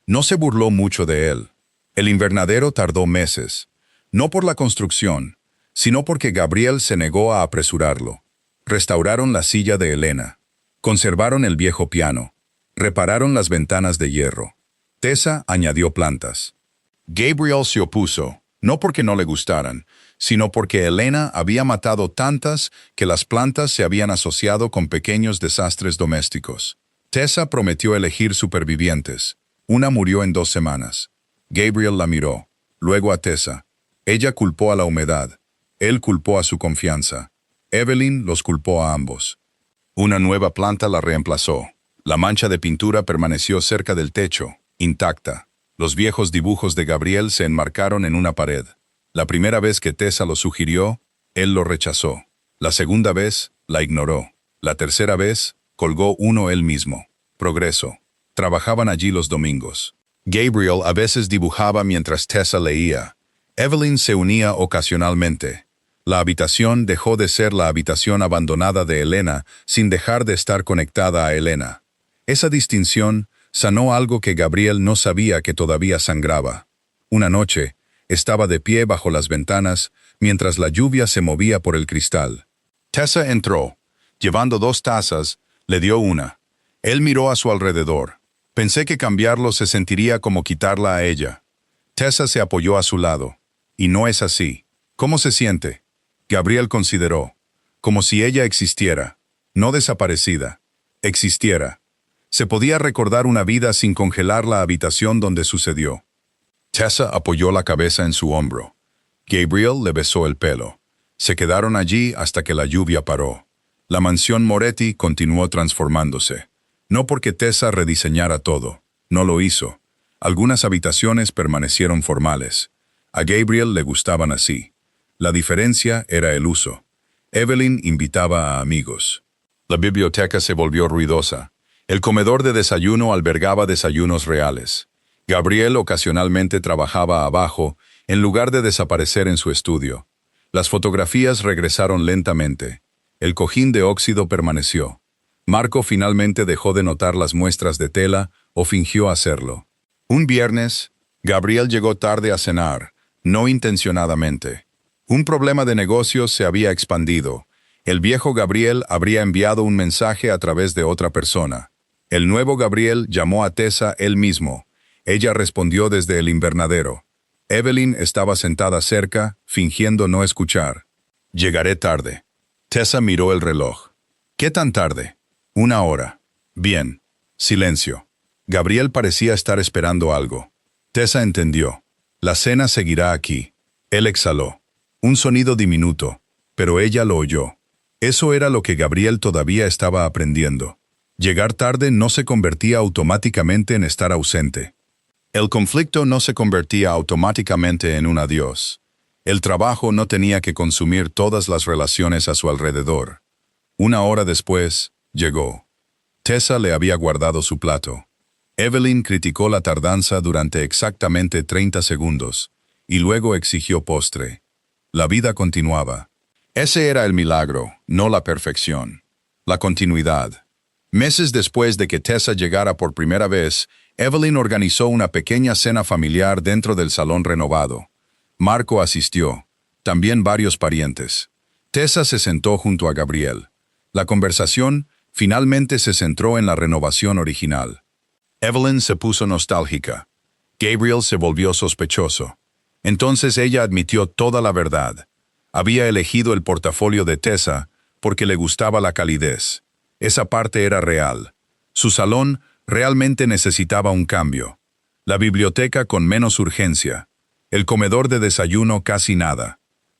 No se burló mucho de él. El invernadero tardó meses. No por la construcción, sino porque Gabriel se negó a apresurarlo. Restauraron la silla de Elena. Conservaron el viejo piano. Repararon las ventanas de hierro. Tessa añadió plantas. Gabriel se opuso, no porque no le gustaran, sino porque Elena había matado tantas que las plantas se habían asociado con pequeños desastres domésticos. Tessa prometió elegir supervivientes. Una murió en 2 semanas. Gabriel la miró, luego a Tessa. Ella culpó a la humedad. Él culpó a su confianza. Evelyn los culpó a ambos. Una nueva planta la reemplazó. La mancha de pintura permaneció cerca del techo, intacta. Los viejos dibujos de Gabriel se enmarcaron en una pared. La primera vez que Tessa lo sugirió, él lo rechazó. La segunda vez, la ignoró. La tercera vez, colgó uno él mismo. Progreso. Trabajaban allí los domingos. Gabriel a veces dibujaba mientras Tessa leía. Evelyn se unía ocasionalmente. La habitación dejó de ser la habitación abandonada de Elena sin dejar de estar conectada a Elena. Esa distinción sanó algo que Gabriel no sabía que todavía sangraba. Una noche, estaba de pie bajo las ventanas mientras la lluvia se movía por el cristal. Tessa entró. Llevando 2 tazas, le dio una. Él miró a su alrededor. Pensé que cambiarlo se sentiría como quitarla a ella. Tessa se apoyó a su lado. Y no es así. ¿Cómo se siente? Gabriel consideró. Como si ella existiera. No desaparecida. Existiera. Se podía recordar una vida sin congelar la habitación donde sucedió. Tessa apoyó la cabeza en su hombro. Gabriel le besó el pelo. Se quedaron allí hasta que la lluvia paró. La mansión Moretti continuó transformándose. No porque Tessa rediseñara todo. No lo hizo. Algunas habitaciones permanecieron formales. A Gabriel le gustaban así. La diferencia era el uso. Evelyn invitaba a amigos. La biblioteca se volvió ruidosa. El comedor de desayuno albergaba desayunos reales. Gabriel ocasionalmente trabajaba abajo, en lugar de desaparecer en su estudio. Las fotografías regresaron lentamente. El cojín de óxido permaneció. Marco finalmente dejó de notar las muestras de tela o fingió hacerlo. Un viernes, Gabriel llegó tarde a cenar, no intencionadamente. Un problema de negocios se había expandido. El viejo Gabriel habría enviado un mensaje a través de otra persona. El nuevo Gabriel llamó a Tessa él mismo. Ella respondió desde el invernadero. Evelyn estaba sentada cerca, fingiendo no escuchar. Llegaré tarde. Tessa miró el reloj. ¿Qué tan tarde? 1 hora. Bien. Silencio. Gabriel parecía estar esperando algo. Tessa entendió. La cena seguirá aquí. Él exhaló. Un sonido diminuto, pero ella lo oyó. Eso era lo que Gabriel todavía estaba aprendiendo. Llegar tarde no se convertía automáticamente en estar ausente. El conflicto no se convertía automáticamente en un adiós. El trabajo no tenía que consumir todas las relaciones a su alrededor. Una hora después, llegó. Tessa le había guardado su plato. Evelyn criticó la tardanza durante exactamente 30 segundos, y luego exigió postre. La vida continuaba. Ese era el milagro, no la perfección. La continuidad. Meses después de que Tessa llegara por primera vez, Evelyn organizó una pequeña cena familiar dentro del salón renovado. Marco asistió, también varios parientes. Tessa se sentó junto a Gabriel. La conversación finalmente se centró en la renovación original. Evelyn se puso nostálgica. Gabriel se volvió sospechoso. Entonces ella admitió toda la verdad. Había elegido el portafolio de Tessa porque le gustaba la calidez. Esa parte era real. Su salón realmente necesitaba un cambio. La biblioteca con menos urgencia. El comedor de desayuno casi nada.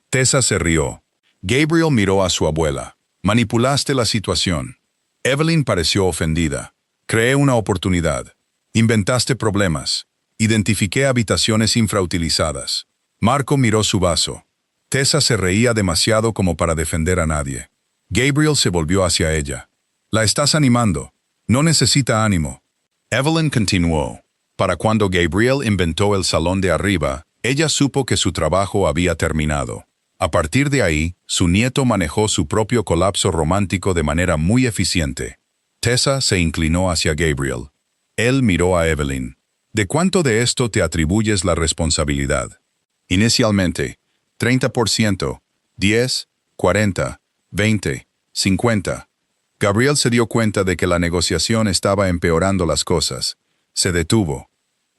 Tessa se rió. Gabriel miró a su abuela. Manipulaste la situación. Evelyn pareció ofendida. Creé una oportunidad. Inventaste problemas. Identifiqué habitaciones infrautilizadas. Marco miró su vaso. Tessa se reía demasiado como para defender a nadie. Gabriel se volvió hacia ella. La estás animando. No necesita ánimo. Evelyn continuó. Para cuando Gabriel inventó el salón de arriba, ella supo que su trabajo había terminado. A partir de ahí, su nieto manejó su propio colapso romántico de manera muy eficiente. Tessa se inclinó hacia Gabriel. Él miró a Evelyn. ¿De cuánto de esto te atribuyes la responsabilidad? Inicialmente, 30%, 10, 40, 20, 50. Gabriel se dio cuenta de que la negociación estaba empeorando las cosas. Se detuvo.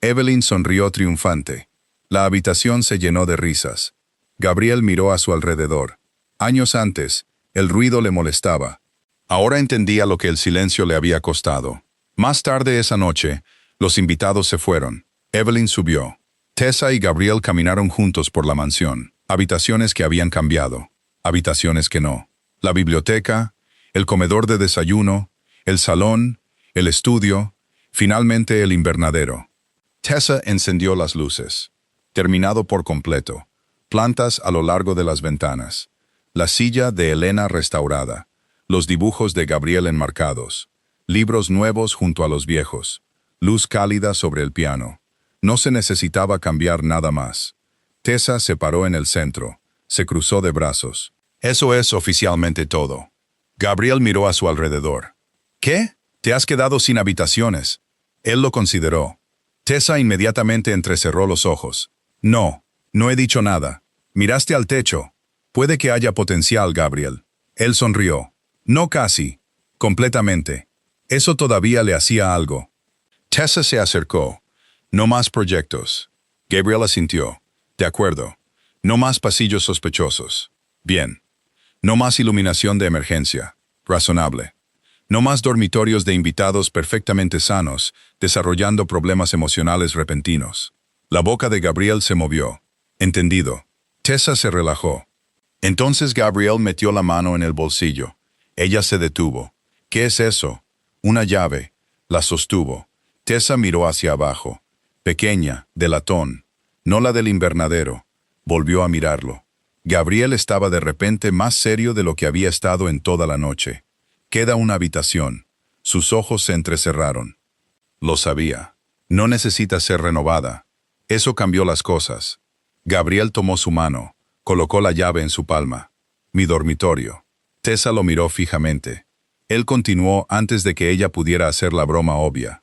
Evelyn sonrió triunfante. La habitación se llenó de risas. Gabriel miró a su alrededor. Años antes, el ruido le molestaba. Ahora entendía lo que el silencio le había costado. Más tarde esa noche, los invitados se fueron. Evelyn subió. Tessa y Gabriel caminaron juntos por la mansión. Habitaciones que habían cambiado. Habitaciones que no. La biblioteca, el comedor de desayuno, el salón, el estudio, finalmente el invernadero. Tessa encendió las luces. Terminado por completo. Plantas a lo largo de las ventanas. La silla de Elena restaurada. Los dibujos de Gabriel enmarcados. Libros nuevos junto a los viejos. Luz cálida sobre el piano. No se necesitaba cambiar nada más. Tessa se paró en el centro. Se cruzó de brazos. Eso es oficialmente todo. Gabriel miró a su alrededor. ¿Qué? ¿Te has quedado sin habitaciones? Él lo consideró. Tessa inmediatamente entrecerró los ojos. No, no he dicho nada. Miraste al techo. Puede que haya potencial, Gabriel. Él sonrió. No casi. Completamente. Eso todavía le hacía algo. Tessa se acercó. No más proyectos. Gabriel asintió. De acuerdo. No más pasillos sospechosos. Bien. No más iluminación de emergencia. Razonable. No más dormitorios de invitados perfectamente sanos, desarrollando problemas emocionales repentinos. La boca de Gabriel se movió. Entendido. Tessa se relajó. Entonces Gabriel metió la mano en el bolsillo. Ella se detuvo. ¿Qué es eso? Una llave. La sostuvo. Tessa miró hacia abajo. Pequeña, de latón. No la del invernadero. Volvió a mirarlo. Gabriel estaba de repente más serio de lo que había estado en toda la noche. Queda una habitación. Sus ojos se entrecerraron. Lo sabía. No necesita ser renovada. Eso cambió las cosas. Gabriel tomó su mano. Colocó la llave en su palma. Mi dormitorio. Tessa lo miró fijamente. Él continuó antes de que ella pudiera hacer la broma obvia.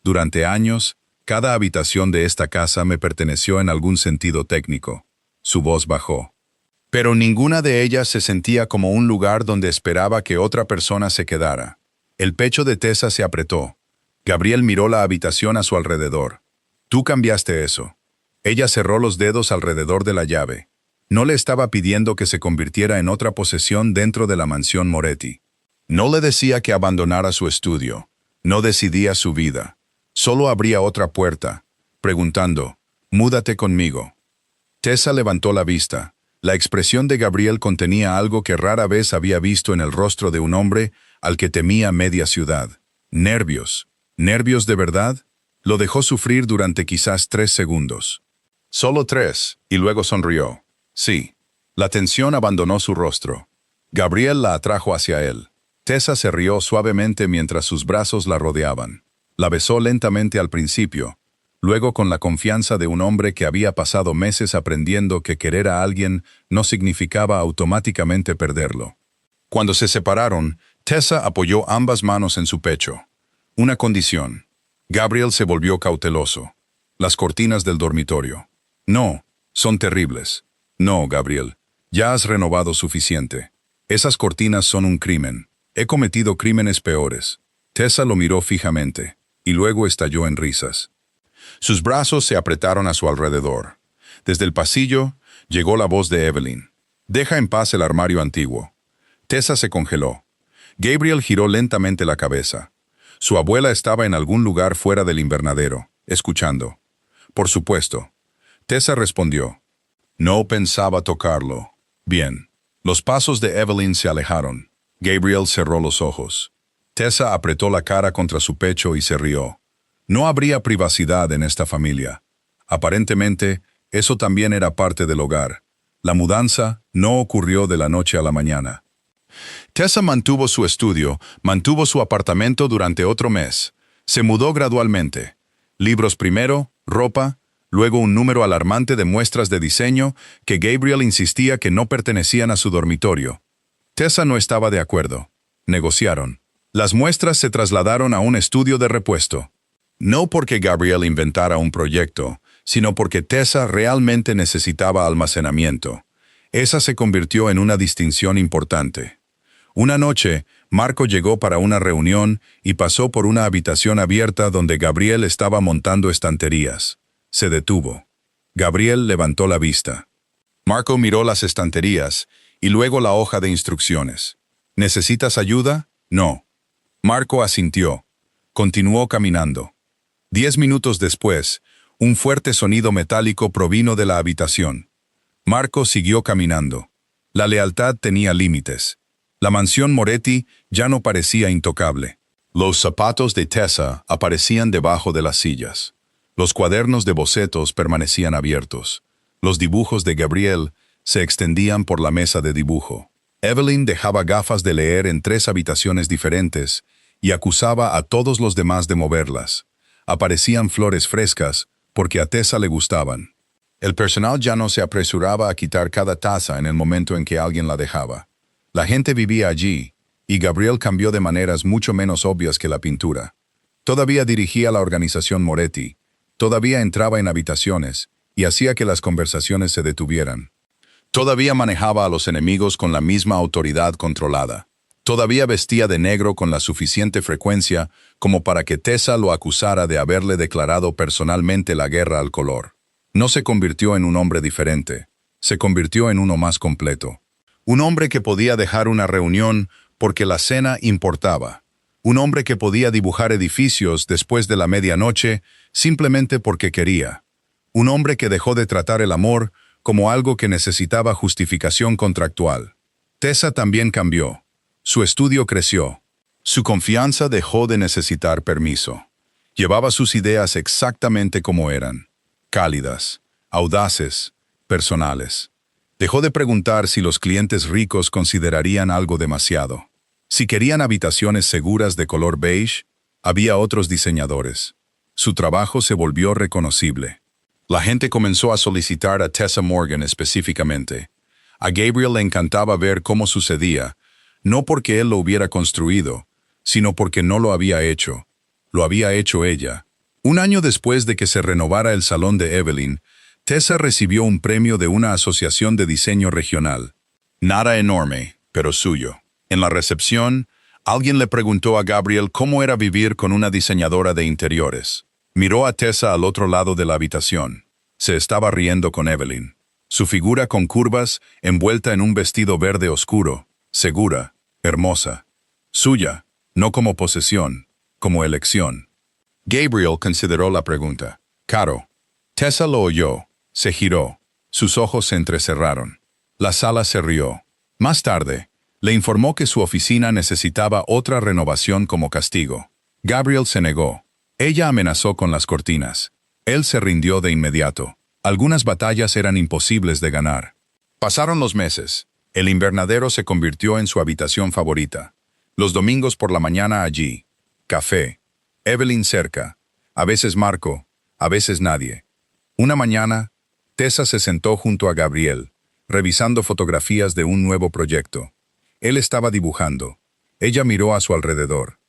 Durante años, cada habitación de esta casa me perteneció en algún sentido técnico. Su voz bajó. Pero ninguna de ellas se sentía como un lugar donde esperaba que otra persona se quedara. El pecho de Tessa se apretó. Gabriel miró la habitación a su alrededor. Tú cambiaste eso. Ella cerró los dedos alrededor de la llave. No le estaba pidiendo que se convirtiera en otra posesión dentro de la mansión Moretti. No le decía que abandonara su estudio. No decidía su vida. Solo abría otra puerta, preguntando, «Múdate conmigo». Tessa levantó la vista. La expresión de Gabriel contenía algo que rara vez había visto en el rostro de un hombre al que temía media ciudad. Nervios. ¿Nervios de verdad? Lo dejó sufrir durante quizás 3 segundos. Solo 3, y luego sonrió. Sí. La tensión abandonó su rostro. Gabriel la atrajo hacia él. Tessa se rió suavemente mientras sus brazos la rodeaban. La besó lentamente al principio, luego con la confianza de un hombre que había pasado meses aprendiendo que querer a alguien no significaba automáticamente perderlo. Cuando se separaron, Tessa apoyó ambas manos en su pecho. Una condición. Gabriel se volvió cauteloso. Las cortinas del dormitorio. No, son terribles. No, Gabriel, ya has renovado suficiente. Esas cortinas son un crimen. He cometido crímenes peores. Tessa lo miró fijamente, y luego estalló en risas. Sus brazos se apretaron a su alrededor. Desde el pasillo llegó la voz de Evelyn. «Deja en paz el armario antiguo». Tessa se congeló. Gabriel giró lentamente la cabeza. Su abuela estaba en algún lugar fuera del invernadero, escuchando. «Por supuesto». Tessa respondió. «No pensaba tocarlo». Bien. Los pasos de Evelyn se alejaron. Gabriel cerró los ojos. Tessa apretó la cara contra su pecho y se rió. No habría privacidad en esta familia. Aparentemente, eso también era parte del hogar. La mudanza no ocurrió de la noche a la mañana. Tessa mantuvo su estudio, mantuvo su apartamento durante otro mes. Se mudó gradualmente. Libros primero, ropa, luego un número alarmante de muestras de diseño que Gabriel insistía que no pertenecían a su dormitorio. Tessa no estaba de acuerdo. Negociaron. Las muestras se trasladaron a un estudio de repuesto. No porque Gabriel inventara un proyecto, sino porque Tessa realmente necesitaba almacenamiento. Esa se convirtió en una distinción importante. Una noche, Marco llegó para una reunión y pasó por una habitación abierta donde Gabriel estaba montando estanterías. Se detuvo. Gabriel levantó la vista. Marco miró las estanterías y luego la hoja de instrucciones. ¿Necesitas ayuda? No. Marco asintió. Continuó caminando. 10 minutos después, un fuerte sonido metálico provino de la habitación. Marco siguió caminando. La lealtad tenía límites. La mansión Moretti ya no parecía intocable. Los zapatos de Tessa aparecían debajo de las sillas. Los cuadernos de bocetos permanecían abiertos. Los dibujos de Gabriel se extendían por la mesa de dibujo. Evelyn dejaba gafas de leer en 3 habitaciones diferentes y acusaba a todos los demás de moverlas. Aparecían flores frescas porque a Tessa le gustaban. El personal ya no se apresuraba a quitar cada taza en el momento en que alguien la dejaba. La gente vivía allí, y Gabriel cambió de maneras mucho menos obvias que la pintura. Todavía dirigía la organización Moretti, todavía entraba en habitaciones y hacía que las conversaciones se detuvieran. Todavía manejaba a los enemigos con la misma autoridad controlada. Todavía vestía de negro con la suficiente frecuencia como para que Tessa lo acusara de haberle declarado personalmente la guerra al color. No se convirtió en un hombre diferente, se convirtió en uno más completo. Un hombre que podía dejar una reunión porque la cena importaba. Un hombre que podía dibujar edificios después de la medianoche simplemente porque quería. Un hombre que dejó de tratar el amor como algo que necesitaba justificación contractual. Tessa también cambió. Su estudio creció. Su confianza dejó de necesitar permiso. Llevaba sus ideas exactamente como eran. Cálidas, audaces, personales. Dejó de preguntar si los clientes ricos considerarían algo demasiado. Si querían habitaciones seguras de color beige, había otros diseñadores. Su trabajo se volvió reconocible. La gente comenzó a solicitar a Tessa Morgan específicamente. A Gabriel le encantaba ver cómo sucedía, no porque él lo hubiera construido, sino porque no lo había hecho. Lo había hecho ella. Un año después de que se renovara el salón de Evelyn, Tessa recibió un premio de una asociación de diseño regional. Nada enorme, pero suyo. En la recepción, alguien le preguntó a Gabriel cómo era vivir con una diseñadora de interiores. Miró a Tessa al otro lado de la habitación. Se estaba riendo con Evelyn. Su figura con curvas, envuelta en un vestido verde oscuro, segura, hermosa. Suya, no como posesión, como elección. Gabriel consideró la pregunta. Caro. Tessa lo oyó. Se giró. Sus ojos se entrecerraron. La sala se rió. Más tarde, le informó que su oficina necesitaba otra renovación como castigo. Gabriel se negó. Ella amenazó con las cortinas. Él se rindió de inmediato. Algunas batallas eran imposibles de ganar. Pasaron los meses. El invernadero se convirtió en su habitación favorita. Los domingos por la mañana allí. Café. Evelyn cerca. A veces Marco, a veces nadie. Una mañana, Tessa se sentó junto a Gabriel, revisando fotografías de un nuevo proyecto. Él estaba dibujando. Ella miró a su alrededor.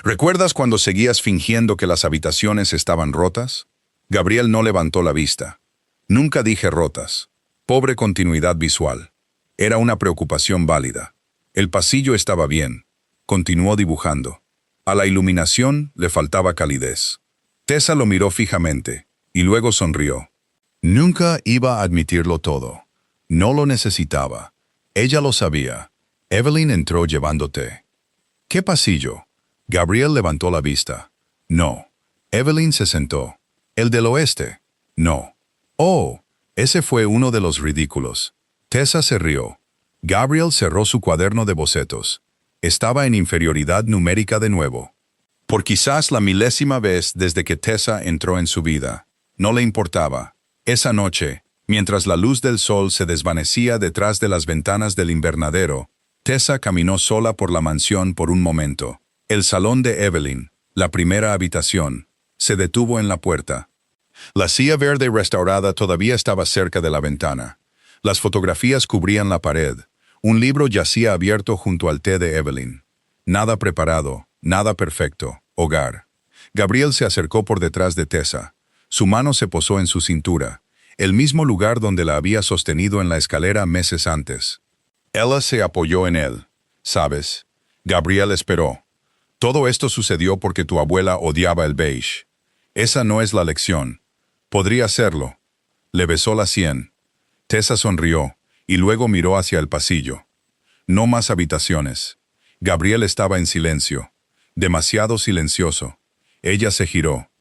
¿Recuerdas cuando seguías fingiendo que las habitaciones estaban rotas? Gabriel no levantó la vista. Nunca dije rotas. Pobre continuidad visual. Era una preocupación válida. El pasillo estaba bien. Continuó dibujando. A la iluminación le faltaba calidez. Tessa lo miró fijamente, y luego sonrió. Nunca iba a admitirlo todo. No lo necesitaba. Ella lo sabía. Evelyn entró llevando té. ¿Qué pasillo? Gabriel levantó la vista. No. Evelyn se sentó. ¿El del oeste? No. Oh, ese fue uno de los ridículos. Tessa se rió. Gabriel cerró su cuaderno de bocetos. Estaba en inferioridad numérica de nuevo. Por quizás la milésima vez desde que Tessa entró en su vida. No le importaba. Esa noche, mientras la luz del sol se desvanecía detrás de las ventanas del invernadero, Tessa caminó sola por la mansión por un momento. El salón de Evelyn, la primera habitación, se detuvo en la puerta. La silla verde restaurada todavía estaba cerca de la ventana. Las fotografías cubrían la pared. Un libro yacía abierto junto al té de Evelyn. Nada preparado, nada perfecto, hogar. Gabriel se acercó por detrás de Tessa. Su mano se posó en su cintura, el mismo lugar donde la había sostenido en la escalera meses antes. Ella se apoyó en él. ¿Sabes? Gabriel esperó. Todo esto sucedió porque tu abuela odiaba el beige. Esa no es la lección. Podría serlo. Le besó la sien. Tessa sonrió, y luego miró hacia el pasillo. No más habitaciones. Gabriel estaba en silencio. Demasiado silencioso. Ella se giró.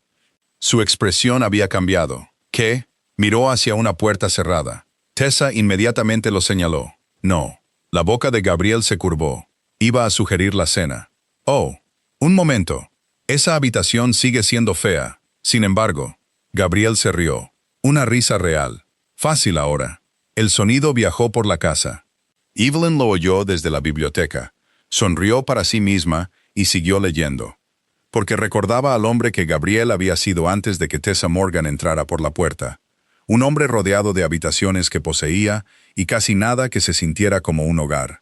Su expresión había cambiado. ¿Qué? Miró hacia una puerta cerrada. Tessa inmediatamente lo señaló. No. La boca de Gabriel se curvó. Iba a sugerir la cena. Oh, un momento. Esa habitación sigue siendo fea. Sin embargo, Gabriel se rió. Una risa real. Fácil ahora. El sonido viajó por la casa. Evelyn lo oyó desde la biblioteca. Sonrió para sí misma y siguió leyendo. Porque recordaba al hombre que Gabriel había sido antes de que Tessa Morgan entrara por la puerta. Un hombre rodeado de habitaciones que poseía y casi nada que se sintiera como un hogar.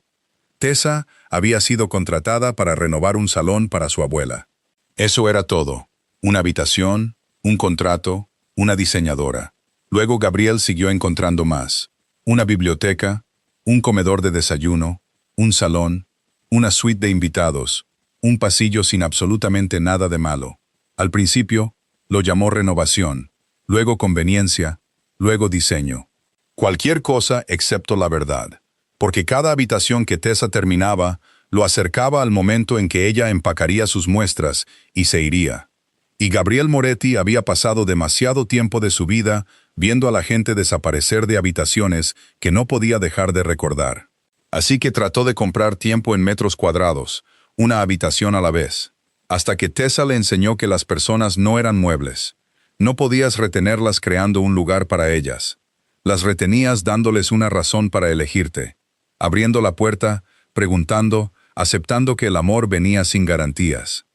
Tessa había sido contratada para renovar un salón para su abuela. Eso era todo. Una habitación, un contrato, una diseñadora. Luego Gabriel siguió encontrando más. Una biblioteca, un comedor de desayuno, un salón, una suite de invitados, un pasillo sin absolutamente nada de malo. Al principio, lo llamó renovación, luego conveniencia, luego diseño. Cualquier cosa excepto la verdad, porque cada habitación que Tessa terminaba lo acercaba al momento en que ella empacaría sus muestras y se iría. Y Gabriel Moretti había pasado demasiado tiempo de su vida viendo a la gente desaparecer de habitaciones que no podía dejar de recordar. Así que trató de comprar tiempo en metros cuadrados, una habitación a la vez, hasta que Tessa le enseñó que las personas no eran muebles. No podías retenerlas creando un lugar para ellas. Las retenías dándoles una razón para elegirte, abriendo la puerta, preguntando, aceptando que el amor venía sin garantías.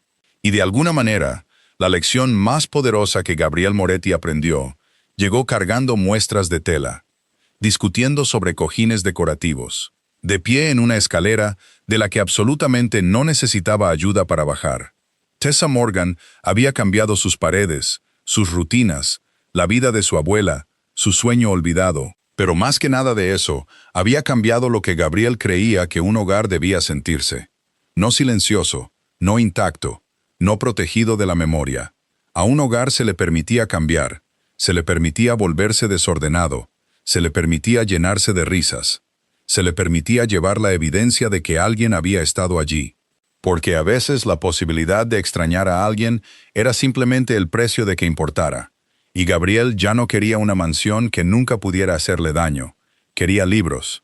Y de alguna manera, la lección más poderosa que Gabriel Moretti aprendió llegó cargando muestras de tela, discutiendo sobre cojines decorativos, de pie en una escalera de la que absolutamente no necesitaba ayuda para bajar. Tessa Morgan había cambiado sus paredes, sus rutinas, la vida de su abuela, su sueño olvidado, pero más que nada de eso, había cambiado lo que Gabriel creía que un hogar debía sentirse. No silencioso, no intacto, no protegido de la memoria. A un hogar se le permitía cambiar, se le permitía volverse desordenado, se le permitía llenarse de risas, se le permitía llevar la evidencia de que alguien había estado allí. Porque a veces la posibilidad de extrañar a alguien era simplemente el precio de que importara. Y Gabriel ya no quería una mansión que nunca pudiera hacerle daño. Quería libros.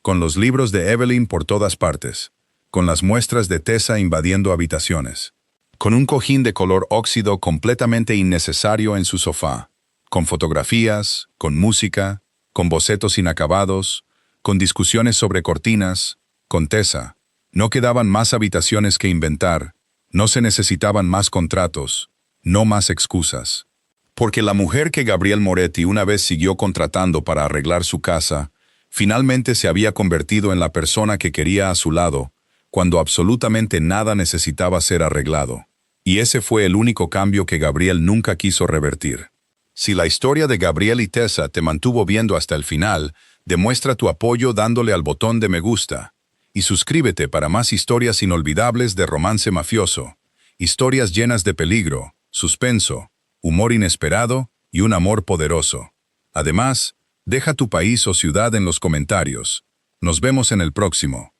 Con los libros de Evelyn por todas partes. Con las muestras de Tessa invadiendo habitaciones. Con un cojín de color óxido completamente innecesario en su sofá. Con fotografías, con música, con bocetos inacabados, con discusiones sobre cortinas, con Tessa. No quedaban más habitaciones que inventar, no se necesitaban más contratos, no más excusas. Porque la mujer que Gabriel Moretti una vez siguió contratando para arreglar su casa, finalmente se había convertido en la persona que quería a su lado, cuando absolutamente nada necesitaba ser arreglado. Y ese fue el único cambio que Gabriel nunca quiso revertir. Si la historia de Gabriel y Tessa te mantuvo viendo hasta el final, demuestra tu apoyo dándole al botón de me gusta. Y suscríbete para más historias inolvidables de romance mafioso. Historias llenas de peligro, suspenso, humor inesperado y un amor poderoso. Además, deja tu país o ciudad en los comentarios. Nos vemos en el próximo.